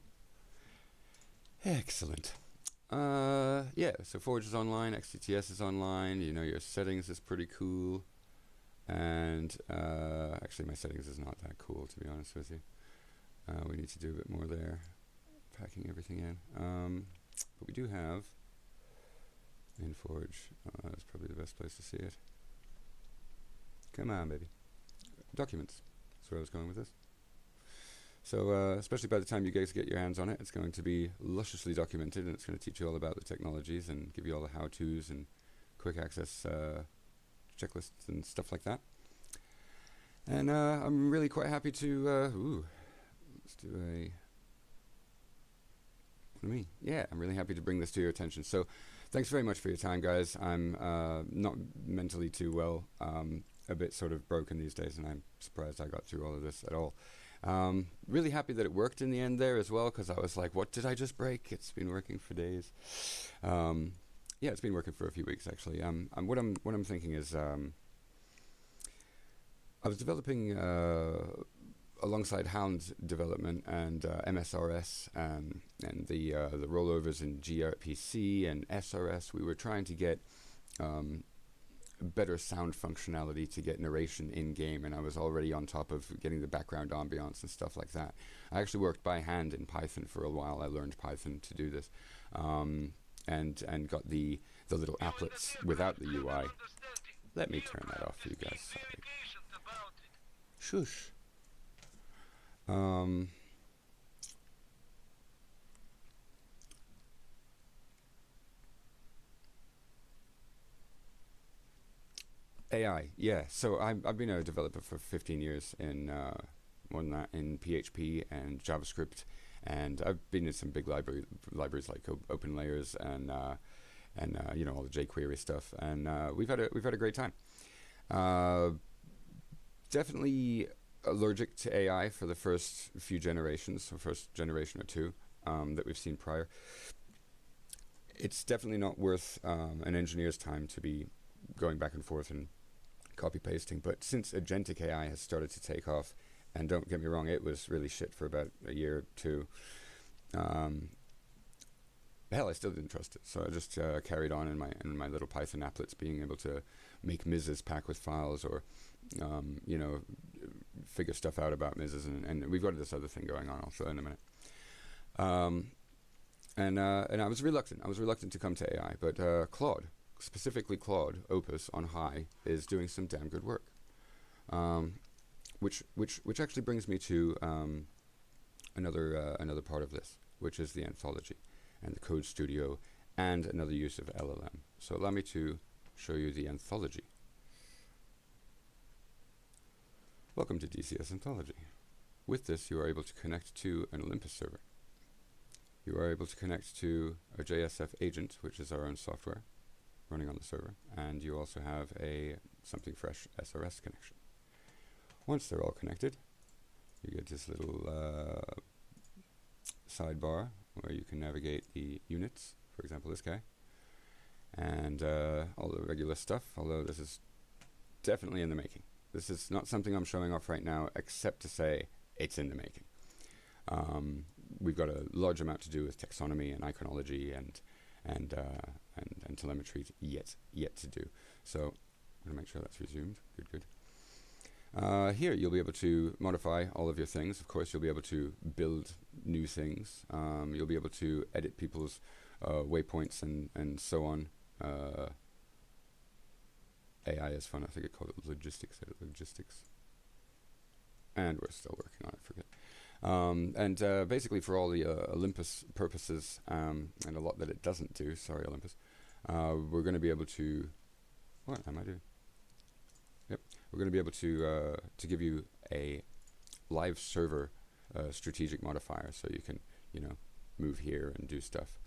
Excellent. Yeah, so Forge is online, XTTS is online, you know, your settings is pretty cool. And actually my settings is not that cool, to be honest with you. We need to do a bit more there, packing everything in. But we do have in Forge, that's probably the best place to see it. Come on, baby. Documents, that's where I was going with this. So especially by the time you guys get your hands on it, it's going to be lusciously documented, and it's going to teach you all about the technologies and give you all the how-tos and quick access checklists and stuff like that. And I'm really quite happy to, let's do a, what do you mean? Yeah, I'm really happy to bring this to your attention. So thanks very much for your time, guys. I'm not mentally too well, a bit sort of broken these days, and I'm surprised I got through all of this at all. Really happy that it worked in the end there as well, because I was like, what did I just break? It's been working for days. Yeah, it's been working for a few weeks actually. What I'm thinking is, I was developing alongside Hound development and MSRS and the rollovers in gRPC and SRS. We were trying to get better sound functionality to get narration in game, and I was already on top of getting the background ambiance and stuff like that. I actually worked by hand in Python for a while. I learned Python to do this, and got the the little applets without the UI. Let me turn that off for you guys. Sorry. Shush. AI, yeah. So I've been a developer for 15 years in more than that in PHP and JavaScript, and I've been in some big libraries like OpenLayers and you know, all the jQuery stuff, and we've had a great time. Definitely allergic to AI for the first few generations, so first generation or two that we've seen prior. It's definitely not worth an engineer's time to be going back and forth and copy pasting. But since agentic AI has started to take off, and don't get me wrong, it was really shit for about a year or two. Hell, I still didn't trust it, so I just carried on in my little Python applets, being able to make MISs pack with files, or you know, figure stuff out about MISs, and we've got this other thing going on. I'll show in a minute. And I was reluctant. To come to AI, but Claude, specifically Claude Opus on High, is doing some damn good work. Which actually brings me to another part of this, which is the anthology and the Code Studio, and another use of LLM. So allow me to show you the anthology. Welcome to DCS Anthology. With this, you are able to connect to an Olympus server. You are able to connect to a JSF agent, which is our own software running on the server, and you also have a something fresh SRS connection. Once they're all connected, you get this little sidebar where you can navigate the units, for example this guy, and all the regular stuff, although this is definitely in the making. This is not something I'm showing off right now, except to say it's in the making. We've got a large amount to do with taxonomy and iconology and telemetry yet to do. So I'm going to make sure that's resumed. Good. Here you'll be able to modify all of your things. Of course, you'll be able to build new things. You'll be able to edit people's waypoints and so on. AI is fun. I think it called it logistics. Edit logistics. And we're still working on it. Forget. And basically for all the Olympus purposes, and a lot that it doesn't do, sorry Olympus, we're going to be able to, what am I doing? Yep, we're going to be able to give you a live server strategic modifier, so you can, you know, move here and do stuff.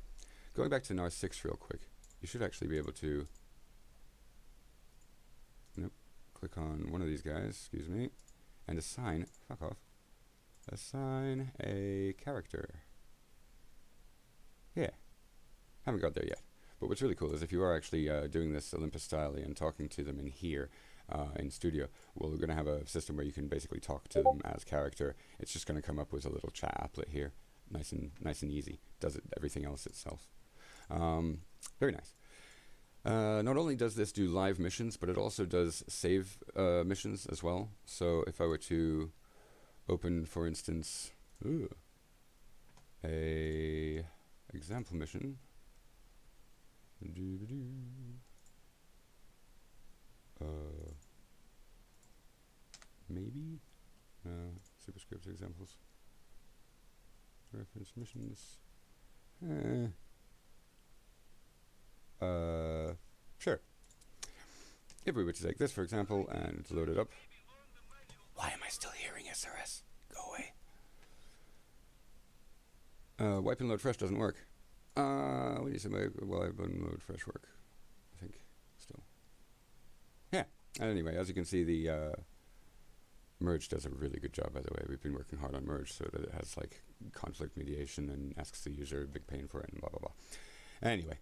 Going back to NAR6 real quick, you should actually be able to, click on one of these guys, excuse me, and assign, fuck off, assign a character. Yeah, haven't got there yet. But what's really cool is if you are actually doing this Olympus style and talking to them in here, in Studio, well, we're going to have a system where you can basically talk to them as character. It's just going to come up with a little chat applet here, nice and easy. Does everything else itself. Very nice. Not only does this do live missions, but it also does save missions as well. So if I were to open, for instance, a example mission. Maybe superscript examples, reference missions. Sure. If we were to take this, for example, and load it up. Why am I still hearing SRS? Go away. Wipe and load fresh doesn't work. We need some wipe and load fresh work, I think, still. Yeah. Anyway, as you can see, the merge does a really good job, by the way. We've been working hard on merge so that it has like conflict mediation and asks the user, big pain for it, and blah blah blah. Anyway,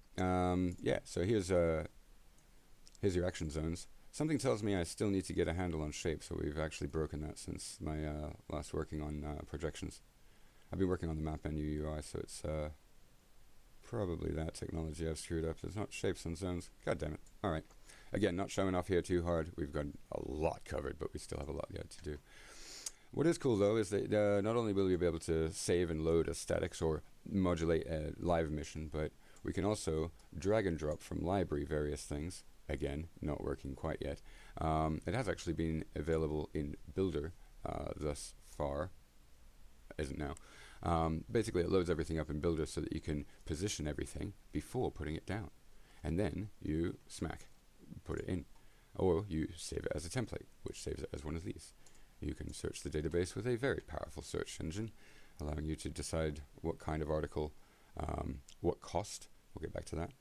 yeah. So here's your action zones. Something tells me I still need to get a handle on shape, so we've actually broken that since my last working on projections. I've been working on the map menu UI, so it's probably that technology I've screwed up. There's not shapes on zones. God damn it. All right. Again, not showing off here too hard. We've got a lot covered, but we still have a lot yet to do. What is cool, though, is that not only will we be able to save and load as statics or modulate a live mission, but We can also drag and drop from library various things. Again, not working quite yet. It has actually been available in Builder thus far. Isn't now. Basically, it loads everything up in Builder so that you can position everything before putting it down. And then you put it in. Or you save it as a template, which saves it as one of these. You can search the database with a very powerful search engine, allowing you to decide what kind of article, what cost, we'll get back to that,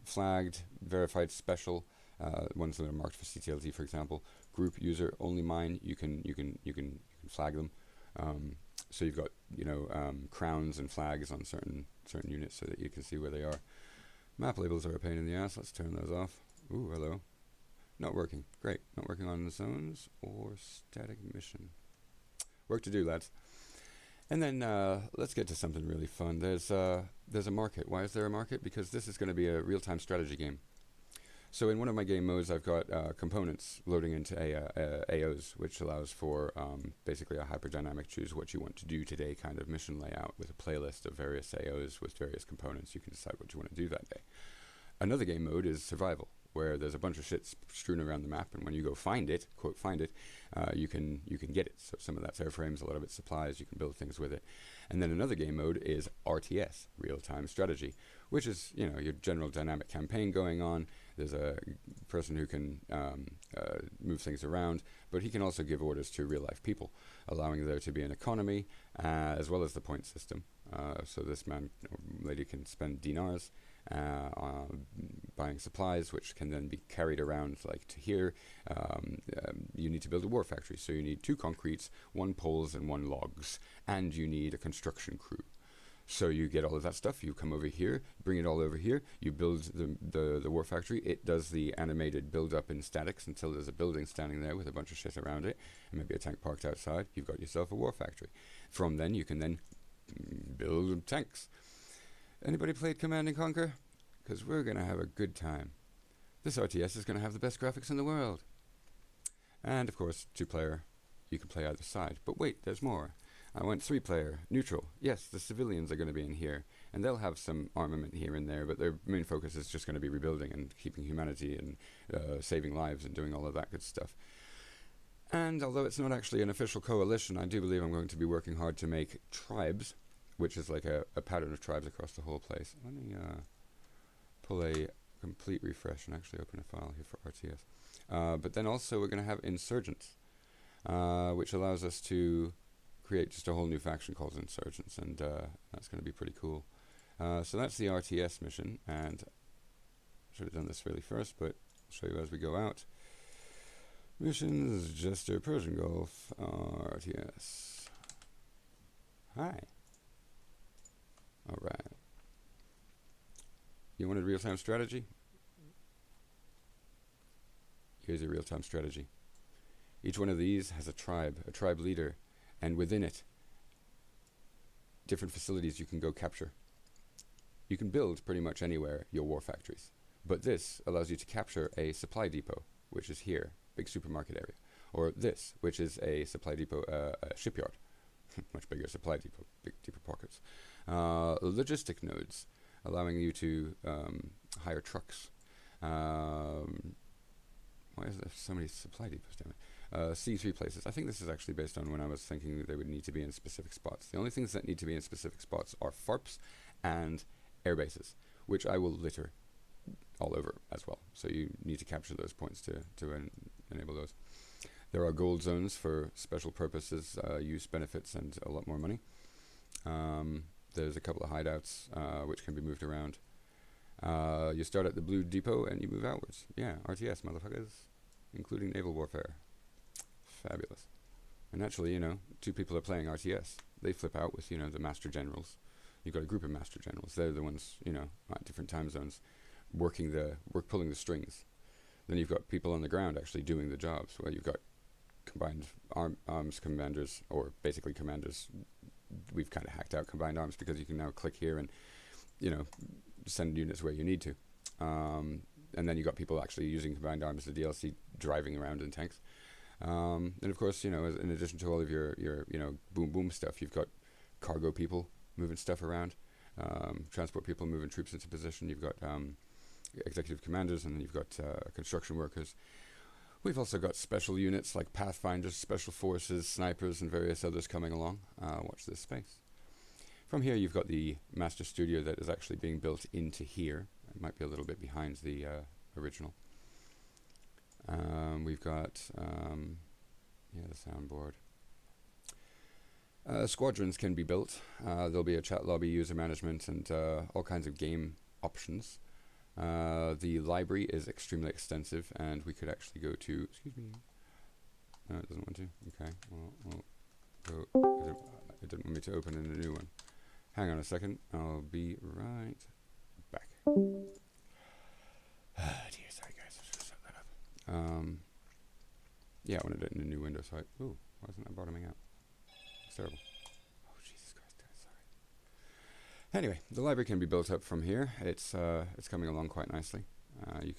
flagged, verified, special, ones that are marked for CTLD, for example, group, user, only mine, you can flag them. So you've got, crowns and flags on certain units so that you can see where they are. Map labels are a pain in the ass. Let's turn those off. Ooh, hello. Not working. Great. Not working on zones or static mission. Work to do, lads. And then let's get to something really fun. There's a market. Why is there a market? Because this is going to be a real-time strategy game. So in one of my game modes, I've got components loading into AOs, which allows for basically a hyperdynamic choose what you want to do today kind of mission layout with a playlist of various AOs with various components. You can decide what you want to do that day. Another game mode is survival, where there's a bunch of shit strewn around the map, and when you go find it, quote find it, you can get it. So some of that's airframes, a lot of it's supplies, you can build things with it. And then another game mode is RTS, real-time strategy, which is, your general dynamic campaign going on. There's a person who can move things around, but he can also give orders to real-life people, allowing there to be an economy, as well as the point system. So this man or lady can spend dinars buying supplies, which can then be carried around like to here. You need to build a war factory, so you need 2 concretes, 1 poles, and 1 logs, and you need a construction crew. So you get all of that stuff, you come over here, bring it all over here, you build the war factory. It does the animated build up in statics until there's a building standing there with a bunch of shit around it, and maybe a tank parked outside. You've got yourself a war factory. From then, you can then build tanks. Anybody played Command & Conquer? Because we're going to have a good time. This RTS is going to have the best graphics in the world. And, of course, 2-player, you can play either side. But wait, there's more. I went 3-player, neutral. Yes, the civilians are going to be in here, and they'll have some armament here and there, but their main focus is just going to be rebuilding and keeping humanity and saving lives and doing all of that good stuff. And although it's not actually an official coalition, I do believe I'm going to be working hard to make tribes, which is like a pattern of tribes across the whole place. Let me pull a complete refresh and actually open a file here for RTS. But then also we're going to have insurgents, which allows us to create just a whole new faction called Insurgents, and that's going to be pretty cool. So that's the RTS mission, and I should have done this really first, but I'll show you as we go out. Missions, Jester, Persian Gulf, RTS. Hi. Alright. You wanted real-time strategy? Here's a real-time strategy. Each one of these has a tribe leader, and within it, different facilities you can go capture. You can build pretty much anywhere your war factories, but this allows you to capture a supply depot, which is here, big supermarket area, or this, which is a supply depot, a shipyard, much bigger supply depot, big deeper pockets. Logistic nodes, allowing you to hire trucks. Why is there so many supply depots, damn it? C3 places. I think this is actually based on when I was thinking that they would need to be in specific spots. The only things that need to be in specific spots are FARPs and air bases, which I will litter all over as well. So you need to capture those points to enable those. There are gold zones for special purposes, use benefits, and a lot more money. There's a couple of hideouts which can be moved around. You start at the blue depot and you move outwards. Yeah, RTS, motherfuckers, including naval warfare. Fabulous. And naturally, 2 people are playing RTS. They flip out with, the master generals. You've got a group of master generals. They're the ones, at different time zones, pulling the strings. Then you've got people on the ground actually doing the jobs. Well, you've got combined arms commanders, or basically commanders. We've kind of hacked out combined arms because you can now click here and, send units where you need to. And then you've got people actually using combined arms, the DLC, driving around in tanks. And of course, in addition to all of your boom boom stuff, you've got cargo people moving stuff around. transport people, moving troops into position. You've got executive commanders, and then you've got construction workers. We've also got special units like pathfinders, special forces, snipers, and various others coming along. Watch this space. From here, you've got the master studio that is actually being built into here. It might be a little bit behind the original. We've got the soundboard. Squadrons can be built. There'll be a chat lobby, user management, and all kinds of game options. The library is extremely extensive, and we could actually go to... Excuse me. No, it doesn't want to. Okay. Well, go... It didn't want me to open in a new one. Hang on a second. I'll be right back. Dear, sorry guys. Let's just set that up. Yeah, I wanted it in a new window, so ooh, why isn't that bottoming out? It's terrible. Oh, Jesus Christ. Sorry. Anyway, the library can be built up from here. It's coming along quite nicely. You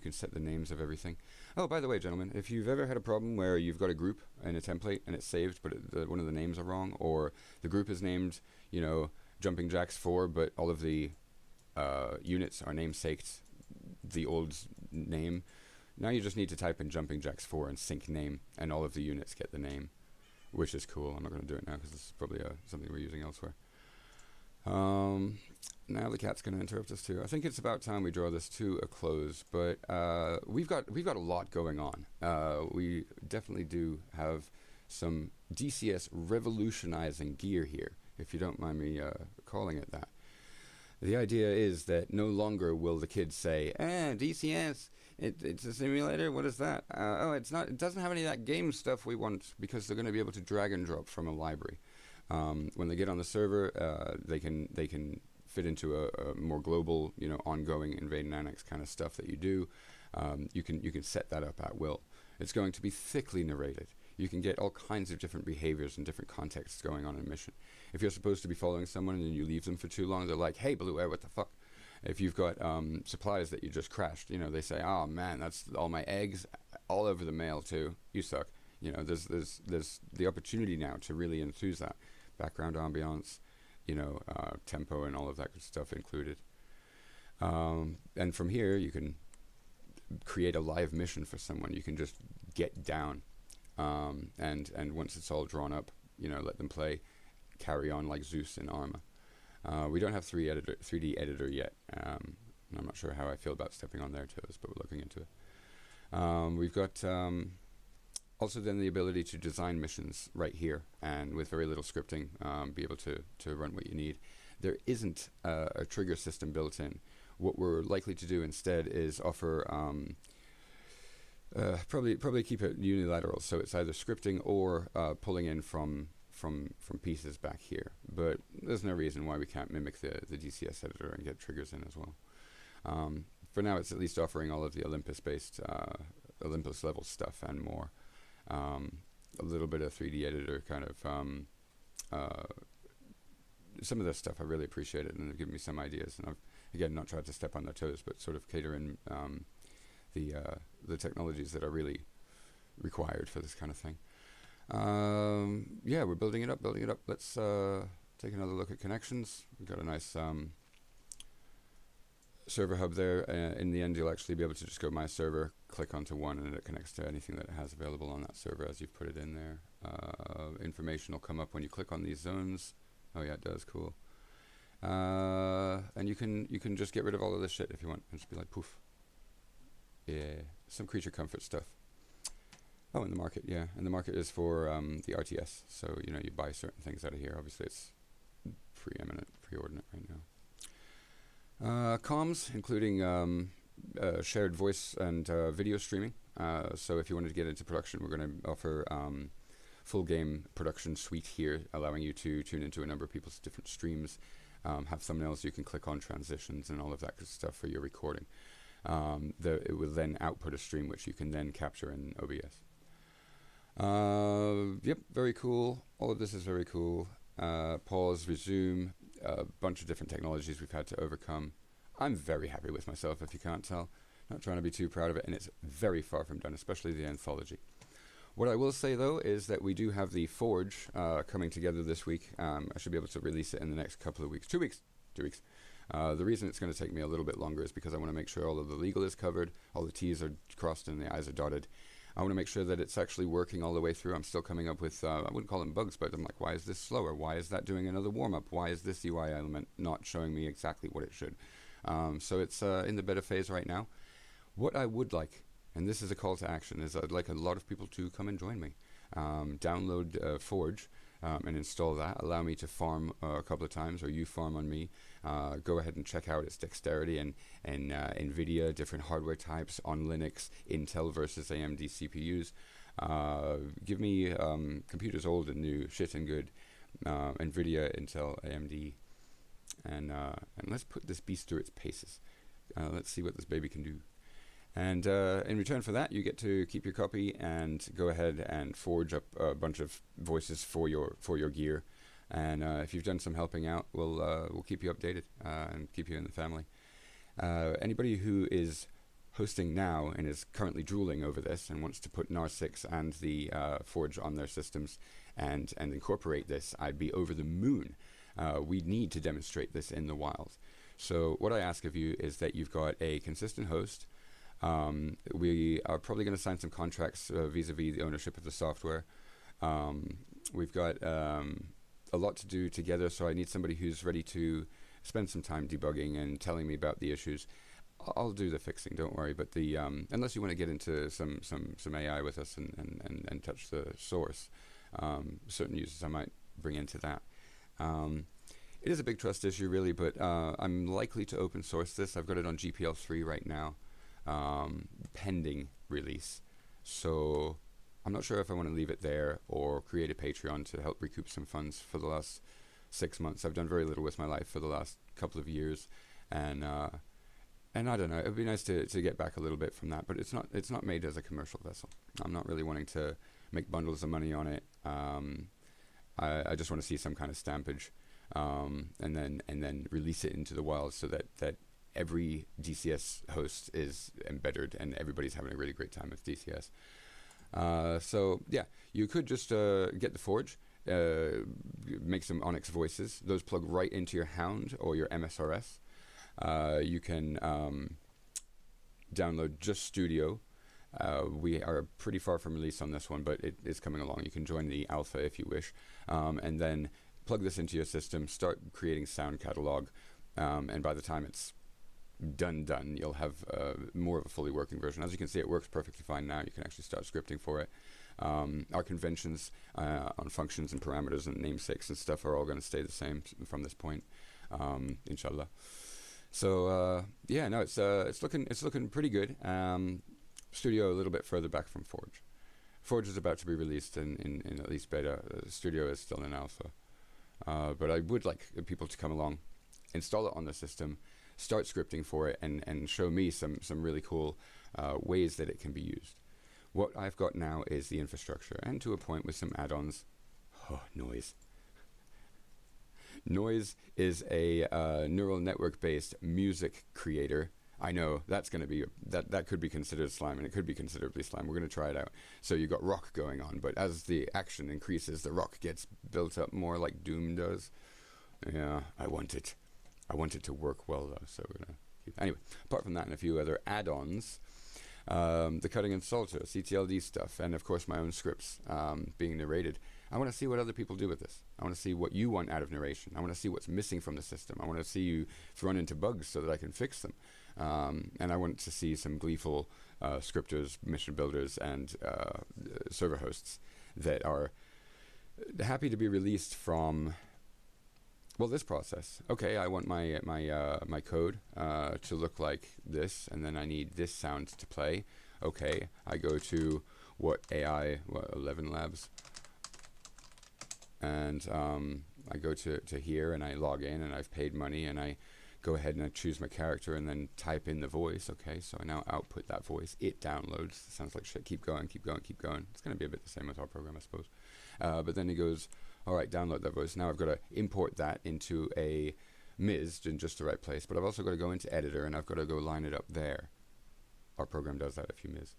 can set the names of everything. Oh, by the way, gentlemen, if you've ever had a problem where you've got a group in a template and it's saved, but one of the names are wrong, or the group is named, Jumping Jacks 4, but all of the units are namesaked the old name, now you just need to type in Jumping Jacks 4 and sync name, and all of the units get the name, which is cool. I'm not going to do it now because this is probably something we're using elsewhere. Now the cat's going to interrupt us too. I think it's about time we draw this to a close, but we've got a lot going on. We definitely do have some DCS revolutionizing gear here, if you don't mind me calling it that. The idea is that no longer will the kids say, DCS, it's a simulator, what is that? It doesn't have any of that game stuff we want, because they're going to be able to drag and drop from a library. When they get on the server, they can fit into a more global, ongoing invade and annex kind of stuff that you do. You can set that up at will. It's going to be thickly narrated. You can get all kinds of different behaviors and different contexts going on in a mission. If you're supposed to be following someone and you leave them for too long, they're like, hey, Blue Air, what the fuck? If you've got supplies that you just crashed, they say, oh man, that's all my eggs all over the mail too. You suck. There's the opportunity now to really enthuse that. Background ambiance, tempo and all of that good stuff included. And from here, you can create a live mission for someone. You can just get down. And once it's all drawn up, let them play, carry on like Zeus in Arma. We don't have 3D editor yet. I'm not sure how I feel about stepping on their toes, but we're looking into it. We've got also then the ability to design missions right here, and with very little scripting, be able to run what you need. There isn't a trigger system built in. What we're likely to do instead is offer probably keep it unilateral, so it's either scripting or pulling in from pieces back here. But there's no reason why we can't mimic the DCS editor and get triggers in as well. For now, it's at least offering all of the Olympus-based, Olympus-level stuff and more. A little bit of 3D editor kind of... some of this stuff I really appreciate it, and they've given me some ideas. And I've, again, not tried to step on their toes, but sort of cater in the technologies that are really required for this kind of thing. Yeah, we're building it up. Let's take another look at connections. We've got a nice server hub there. In the end, you'll actually be able to just go my server, click onto one, and it connects to anything that it has available on that server as you've put it in there. Information will come up when you click on these zones. Oh yeah, it does. Cool. And you can just get rid of all of this shit if you want, and just be like poof. Yeah, some creature comfort stuff. Oh, and the market, yeah. And the market is for the RTS. So, you buy certain things out of here. Obviously, it's preordinate right now. Comms, including shared voice and video streaming. So if you wanted to get into production, we're going to offer full game production suite here, allowing you to tune into a number of people's different streams, have thumbnails you can click on, transitions, and all of that good stuff for your recording. It will then output a stream which you can then capture in OBS. Yep, very cool. All of this is very cool. Pause, resume, a bunch of different technologies we've had to overcome. I'm very happy with myself, if you can't tell. Not trying to be too proud of it, and it's very far from done, especially the anthology. What I will say, though, is that we do have the Forge coming together this week. I should be able to release it in the next couple of weeks. 2 weeks. 2 weeks. The reason it's going to take me a little bit longer is because I want to make sure all of the legal is covered, all the T's are crossed and the I's are dotted. I want to make sure that it's actually working all the way through. I'm still coming up with, I wouldn't call them bugs, but I'm like, why is this slower? Why is that doing another warm-up? Why is this UI element not showing me exactly what it should? So it's in the beta phase right now. What I would like, and this is a call to action, is I'd like a lot of people to come and join me. Download Forge and install that. Allow me to farm a couple of times, or you farm on me. Go ahead and check out its dexterity and NVIDIA, different hardware types on Linux, Intel versus AMD CPUs. Give me computers old and new, shit and good, NVIDIA, Intel, AMD, and let's put this beast through its paces. Let's see what this baby can do. And in return for that, you get to keep your copy and go ahead and forge up a bunch of voices for your gear. And if you've done some helping out, we'll keep you updated and keep you in the family. Anybody who is hosting now and is currently drooling over this and wants to put NAR6 and the Forge on their systems and incorporate this, I'd be over the moon. We need to demonstrate this in the wild. So what I ask of you is that you've got a consistent host. We are probably going to sign some contracts vis-a-vis the ownership of the software. We've got a lot to do together, so I need somebody who's ready to spend some time debugging and telling me about the issues. I'll do the fixing, don't worry. But the unless you want to get into some AI with us and touch the source, certain users I might bring into that. It is a big trust issue, really, but I'm likely to open source this. I've got it on GPL 3 right now. Pending release, so I'm not sure if I want to leave it there or create a Patreon to help recoup some funds. For the last 6 months, I've done very little with my life for the last couple of years, and I don't know. It'd be nice to get back a little bit from that, but it's not made as a commercial vessel. I'm not really wanting to make bundles of money on it. I just want to see some kind of stampage, and then release it into the wild so that every DCS host is embedded and everybody's having a really great time with DCS. So yeah, you could just get the Forge, make some Onyx voices. Those plug right into your Hound or your MSRS. You can download just Studio. We are pretty far from release on this one, but it is coming along. You can join the alpha if you wish, and then plug this into your system, start creating sound catalog, and by the time it's done, you'll have more of a fully working version. As you can see, it works perfectly fine now. You can actually start scripting for it. Our conventions on functions and parameters and namesakes and stuff are all going to stay the same from this point, inshallah. So yeah, no, it's looking pretty good. Studio a little bit further back from Forge. Forge is about to be released in at least beta. Studio is still in alpha. But I would like people to come along, install it on the system, start scripting for it, and show me some really cool ways that it can be used. What I've got now is the infrastructure, and to a point with some add-ons. Oh, noise. Noise is a neural network-based music creator. I know that's going to be that could be considered slime, and it could be considerably slime. We're going to try it out. So you got rock going on, but as the action increases, the rock gets built up more like Doom does. Yeah, I want it to work well though. So we're gonna anyway. Apart from that, and a few other add-ons, the cutting and salter, CTLD stuff, and of course my own scripts being narrated. I want to see what other people do with this. I want to see what you want out of narration. I want to see what's missing from the system. I want to see you run into bugs so that I can fix them. And I want to see some gleeful scripters, mission builders, and server hosts that are happy to be released from, well, this process. Okay, I want my code to look like this, and then I need this sound to play. Okay, I go to AI 11 Labs, and I go to here, and I log in, and I've paid money, and I go ahead and I choose my character and then type in the voice. Okay, so I now output that voice. It downloads. It sounds like shit. Keep going, keep going, keep going. It's going to be a bit the same with our program, I suppose. But then he goes, all right, download that voice. Now I've got to import that into a MISD in just the right place. But I've also got to go into editor, and I've got to go line it up there. Our program does that if you miss.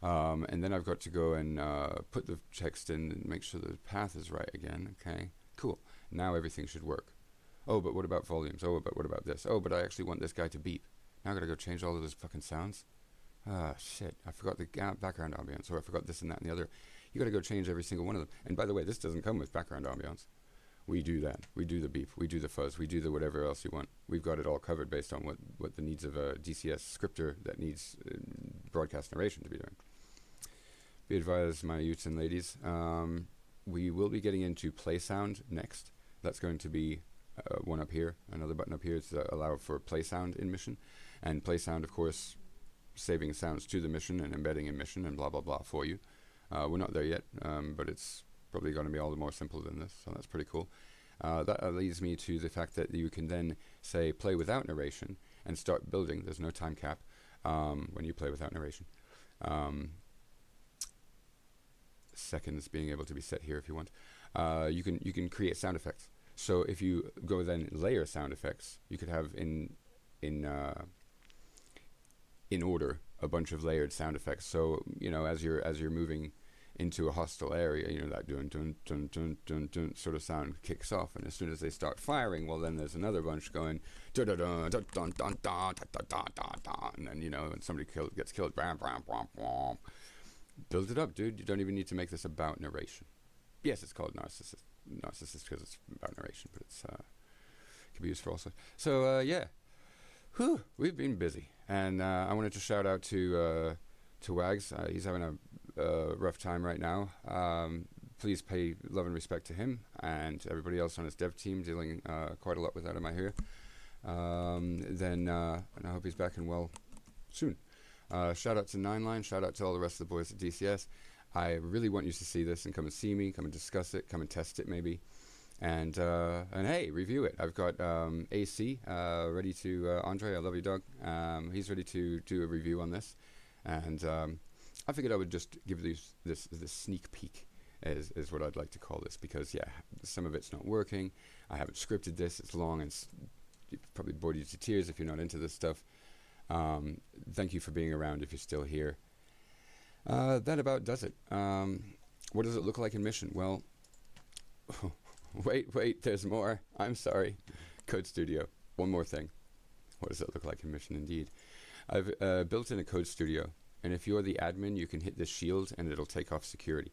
And then I've got to go and put the text in and make sure the path is right again. Okay, cool. Now everything should work. Oh, but what about volumes? Oh, but what about this? Oh, but I actually want this guy to beep. Now I gotta go change all of those fucking sounds. Ah, shit. I forgot the background ambience, or I forgot this and that and the other. You gotta go change every single one of them. And by the way, this doesn't come with background ambience. We do that. We do the beep. We do the fuzz. We do the whatever else you want. We've got it all covered based on what the needs of a DCS scripter that needs broadcast narration to be doing. Be advised, my youths and ladies, we will be getting into play sound next. That's going to be one up here, another button up here to allow for play sound in mission. And play sound, of course, saving sounds to the mission and embedding in mission and blah, blah, blah for you. We're not there yet, but it's probably going to be all the more simple than this, so that's pretty cool. That leads me to the fact that you can then say play without narration and start building. There's no time cap when you play without narration. Seconds being able to be set here if you want. You can create sound effects. So if you go then layer sound effects, you could have in order a bunch of layered sound effects. So as you're moving into a hostile area, that dun dun dun dun dun dun sort of sound kicks off, and as soon as they start firing, well, then there's another bunch going dun dun dun dun dun dun dun dun dun, and then when somebody gets killed, bam bam bam bam. Build it up, dude. You don't even need to make this about narration. Yes, it's called narcissist because it's about narration, but it's can be used for all sorts. So yeah, we've been busy, and I wanted to shout out to Wags. He's having a rough time right now. Please pay love and respect to him and everybody else on his dev team, dealing quite a lot with that in my hair. And I hope he's back and well soon. Shout out to Nineline. Shout out to all the rest of the boys at DCS. I really want you to see this and come and see me, come and discuss it, come and test it maybe. And hey, review it. I've got AC ready to, Andre, I love you, dog. He's ready to do a review on this. And I figured I would just give this sneak peek is what I'd like to call this, because yeah, some of it's not working. I haven't scripted this. It's long and it's probably bored you to tears if you're not into this stuff. Thank you for being around if you're still here. That about does it. What does it look like in mission? Well, wait, there's more. I'm sorry. Code Studio. One more thing. What does it look like in mission indeed? I've built in a Code Studio, and if you're the admin, you can hit this shield and it'll take off security.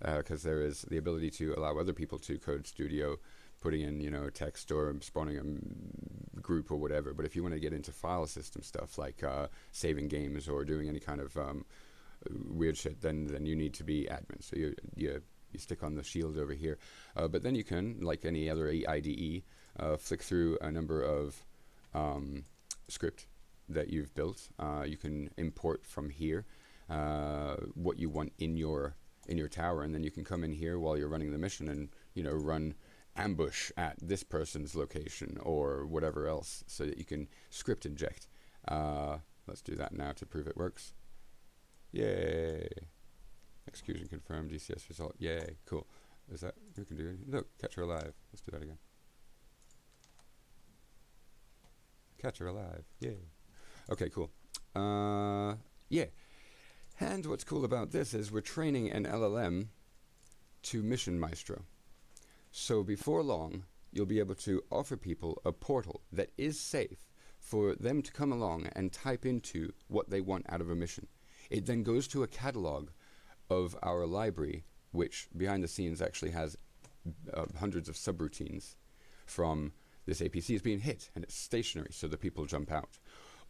Because there is the ability to allow other people to Code Studio, putting in, text or spawning a group or whatever. But if you want to get into file system stuff like saving games or doing any kind of weird shit, then you need to be admin. So you stick on the shield over here. But then you can, like any other IDE, flick through a number of script that you've built. You can import from here what you want in your tower, and then you can come in here while you're running the mission and run ambush at this person's location or whatever else, so that you can script inject. Let's do that now to prove it works. Yay! Execution confirmed. DCS result. Yay! Cool. Is that we can do it? Look, catch her alive. Let's do that again. Catch her alive. Yay! Okay, cool. Yeah. And what's cool about this is we're training an LLM to Mission Maestro. So before long, you'll be able to offer people a portal that is safe for them to come along and type into what they want out of a mission. It then goes to a catalog of our library, which behind the scenes actually has hundreds of subroutines from this APC is being hit and it's stationary so the people jump out.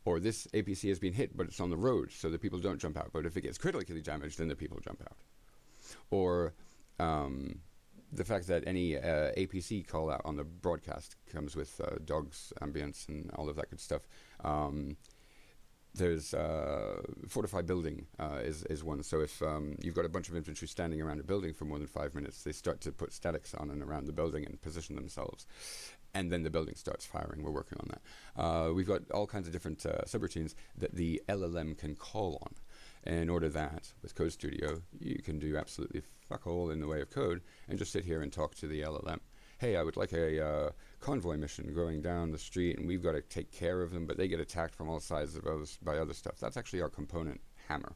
Or this APC has been hit, but it's on the road, so the people don't jump out. But if it gets critically damaged, then the people jump out. Or the fact that any APC call out on the broadcast comes with dogs, ambience, and all of that good stuff. There's fortified building is one. So if you've got a bunch of infantry standing around a building for more than 5 minutes, they start to put statics on and around the building and position themselves. And then the building starts firing. We're working on that. We've got all kinds of different subroutines that the LLM can call on. In order that, with Code Studio, you can do absolutely fuck all in the way of code and just sit here and talk to the LLM. Hey, I would like a convoy mission going down the street, and we've got to take care of them, but they get attacked from all sides by other stuff. That's actually our component hammer.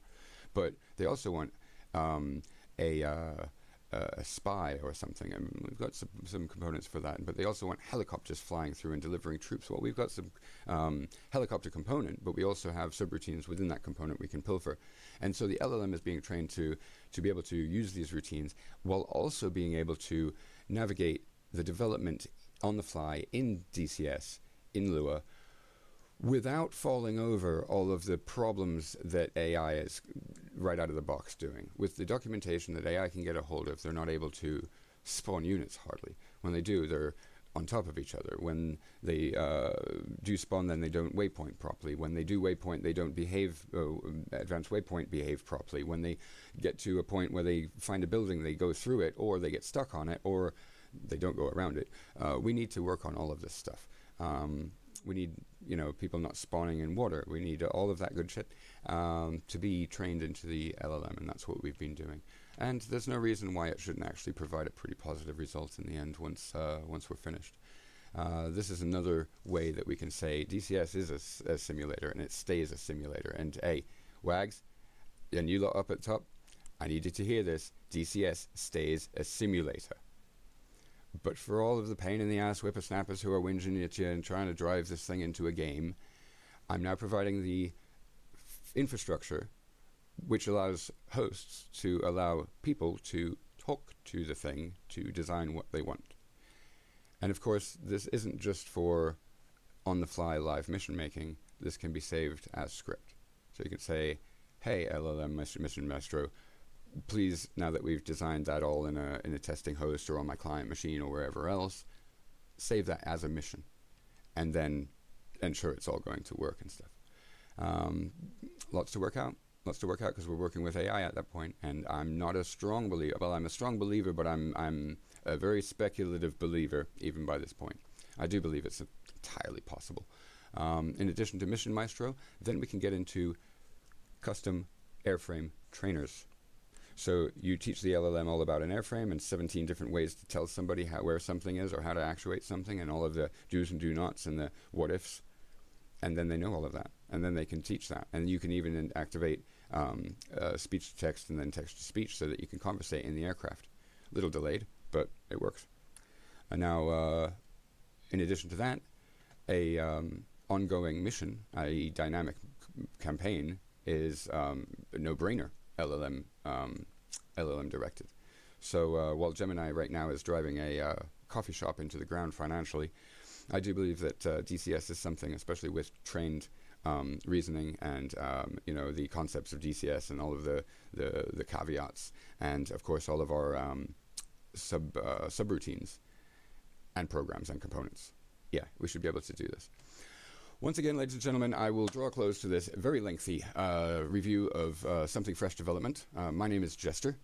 But they also want a a spy or something, and we've got some components for that. But they also want helicopters flying through and delivering troops. Well, we've got some helicopter component, but we also have subroutines within that component we can pilfer. And so the LLM is being trained to be able to use these routines while also being able to navigate the development on the fly in DCS, in Lua, without falling over all of the problems that AI is right out of the box doing. With the documentation that AI can get a hold of, they're not able to spawn units hardly. When they do, they're on top of each other. When they do spawn, then they don't waypoint properly. When they do waypoint, they don't behave, advanced waypoint behave properly. When they get to a point where they find a building, they go through it, or they get stuck on it, or they don't go around it. We need to work on all of this stuff. We need, people not spawning in water. We need all of that good shit to be trained into the LLM, and that's what we've been doing. And there's no reason why it shouldn't actually provide a pretty positive result in the end once we're finished. This is another way that we can say DCS is a simulator, and it stays a simulator. And hey, Wags, and you lot up at top, I need you to hear this. DCS stays a simulator. But for all of the pain in the ass whippersnappers who are whinging at you and trying to drive this thing into a game, I'm now providing the infrastructure which allows hosts to allow people to talk to the thing to design what they want. And of course, this isn't just for on-the-fly live mission making. This can be saved as script. So you can say, hey, LLM Mission Meistro, please, now that we've designed that all in a testing host or on my client machine or wherever else, save that as a mission, and then ensure it's all going to work and stuff. Lots to work out because we're working with AI at that point, and I'm not a strong believer. Well, I'm a strong believer, but I'm a very speculative believer even by this point. I do believe it's entirely possible. In addition to Mission Meistro, then we can get into custom Airframe Trainers. So you teach the LLM all about an airframe and 17 different ways to tell somebody where something is or how to actuate something, and all of the do's and do nots and the what ifs, and then they know all of that, and then they can teach that. And you can even activate speech to text and then text to speech so that you can conversate in the aircraft. A little delayed, but it works. And now, in addition to that, a ongoing mission, a dynamic campaign, is a no-brainer. LLM directed. So while Gemini right now is driving a coffee shop into the ground financially, I do believe that DCS is something, especially with trained reasoning and the concepts of DCS and all of the caveats, and of course all of our subroutines and programs and components. Yeah, we should be able to do this. Once again, ladies and gentlemen, I will draw a close to this very lengthy review of Something Fresh development. My name is Jester.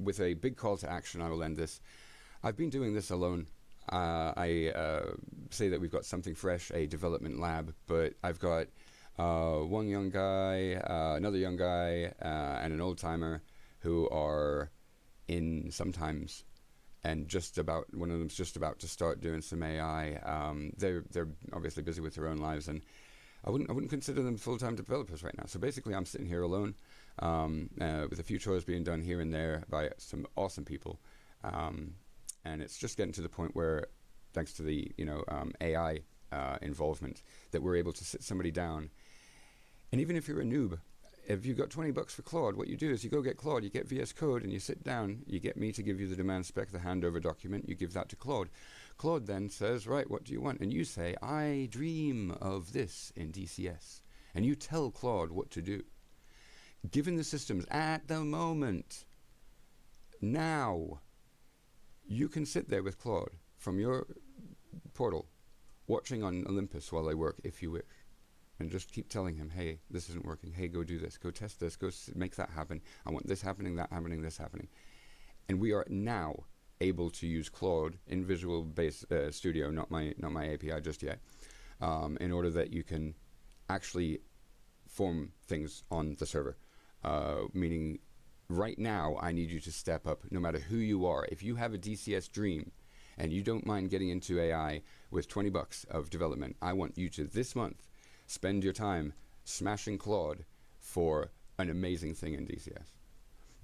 With a big call to action, I will end this. I've been doing this alone. I say that we've got Something Fresh, a development lab, but I've got one young guy, another young guy, and an old-timer who are in sometimes, and one of them's just about to start doing some AI. They're obviously busy with their own lives, and I wouldn't consider them full-time developers right now. So basically, I'm sitting here alone, with a few chores being done here and there by some awesome people, and it's just getting to the point where, thanks to the AI involvement, that we're able to sit somebody down. And even if you're a noob, if you've got $20 for Claude, what you do is you go get Claude, you get VS Code, and you sit down, you get me to give you the demand spec, the handover document, you give that to Claude. Claude then says, right, what do you want? And you say, I dream of this in DCS. And you tell Claude what to do. Given the systems at the moment, now, you can sit there with Claude from your portal, watching on Olympus while they work, if you wish. And just keep telling him, hey, this isn't working. Hey, go do this. Go test this. Go make that happen. I want this happening, that happening, this happening. And we are now able to use Claude in Visual Base Studio, not my API just yet, in order that you can actually form things on the server. Meaning, right now, I need you to step up, no matter who you are. If you have a DCS dream and you don't mind getting into AI with $20 of development, I want you to, this month, spend your time smashing Claude for an amazing thing in DCS.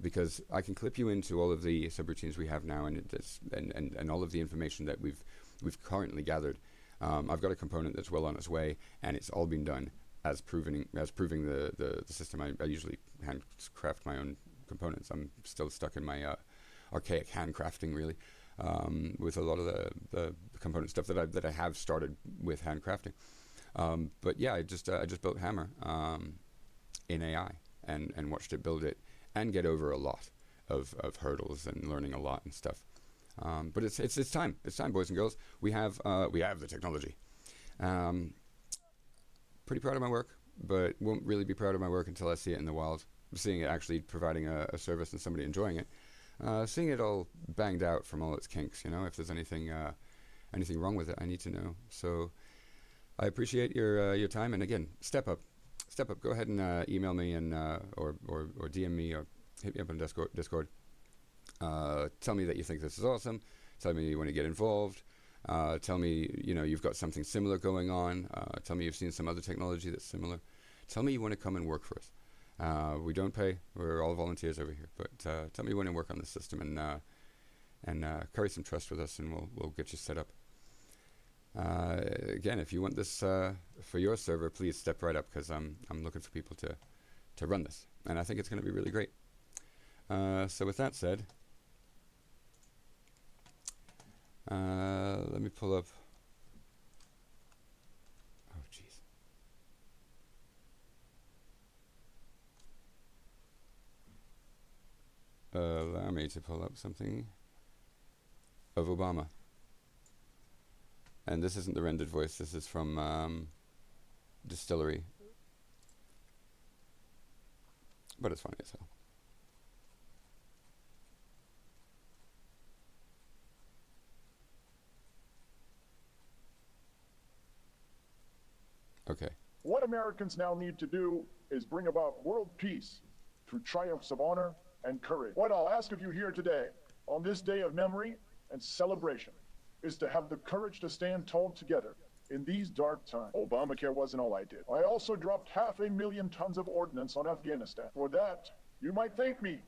because I can clip you into all of the subroutines we have now, and all of the information that we've currently gathered. I've got a component that's well on its way, and it's all been done as proving the system. I usually handcraft my own components. I'm still stuck in my archaic handcrafting, really, with a lot of the component stuff that I have started with handcrafting. But yeah, I just built Hammer in AI and watched it build it and get over a lot of hurdles and learning a lot and stuff. But it's time. It's time, boys and girls. We have the technology. Pretty proud of my work, but won't really be proud of my work until I see it in the wild. Seeing it actually providing a service and somebody enjoying it. Seeing it all banged out from all its kinks. If there's anything wrong with it, I need to know. So I appreciate your time, and again, step up. Go ahead and email me and or DM me or hit me up on Discord. Tell me that you think this is awesome. Tell me you want to get involved. Tell me you've got something similar going on. Tell me you've seen some other technology that's similar. Tell me you want to come and work for us. We don't pay. We're all volunteers over here. But tell me you want to work on the system and carry some trust with us, and we'll get you set up. Again, if you want this for your server, please step right up, because I'm looking for people to run this, and I think it's going to be really great. So with that said, let me pull up. Oh, jeez. Allow me to pull up something of Obama. And this isn't the rendered voice. This is from Distillery. But it's funny as hell. Okay.
What Americans now need to do is bring about world peace through triumphs of honor and courage. What I'll ask of you here today, on this day of memory and celebration, is to have the courage to stand tall together in these dark times. Obamacare wasn't all I did. I also dropped 500,000 tons of ordnance on Afghanistan. For that, you might thank me.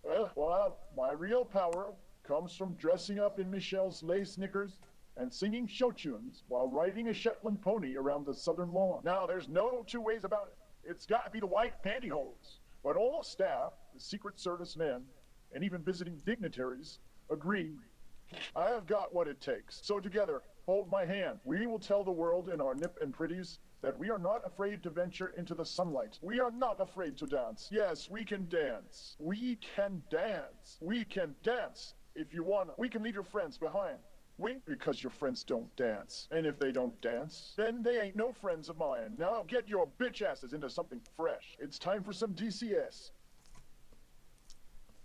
Well, my real power comes from dressing up in Michelle's lace knickers and singing show tunes while riding a Shetland pony around the southern lawn. Now, there's no two ways about it. It's got to be the white pantyhose. But all staff, the Secret Service men, and even visiting dignitaries agree I have got what it takes. So together, hold my hand. We will tell the world in our nip and pretties that we are not afraid to venture into the sunlight. We are not afraid to dance. Yes, we can dance. We can dance. We can dance. If you want, we can leave your friends behind. Wink because your friends don't dance. And if they don't dance, then they ain't no friends of mine. Now get your bitch asses into something fresh. It's time for some DCS.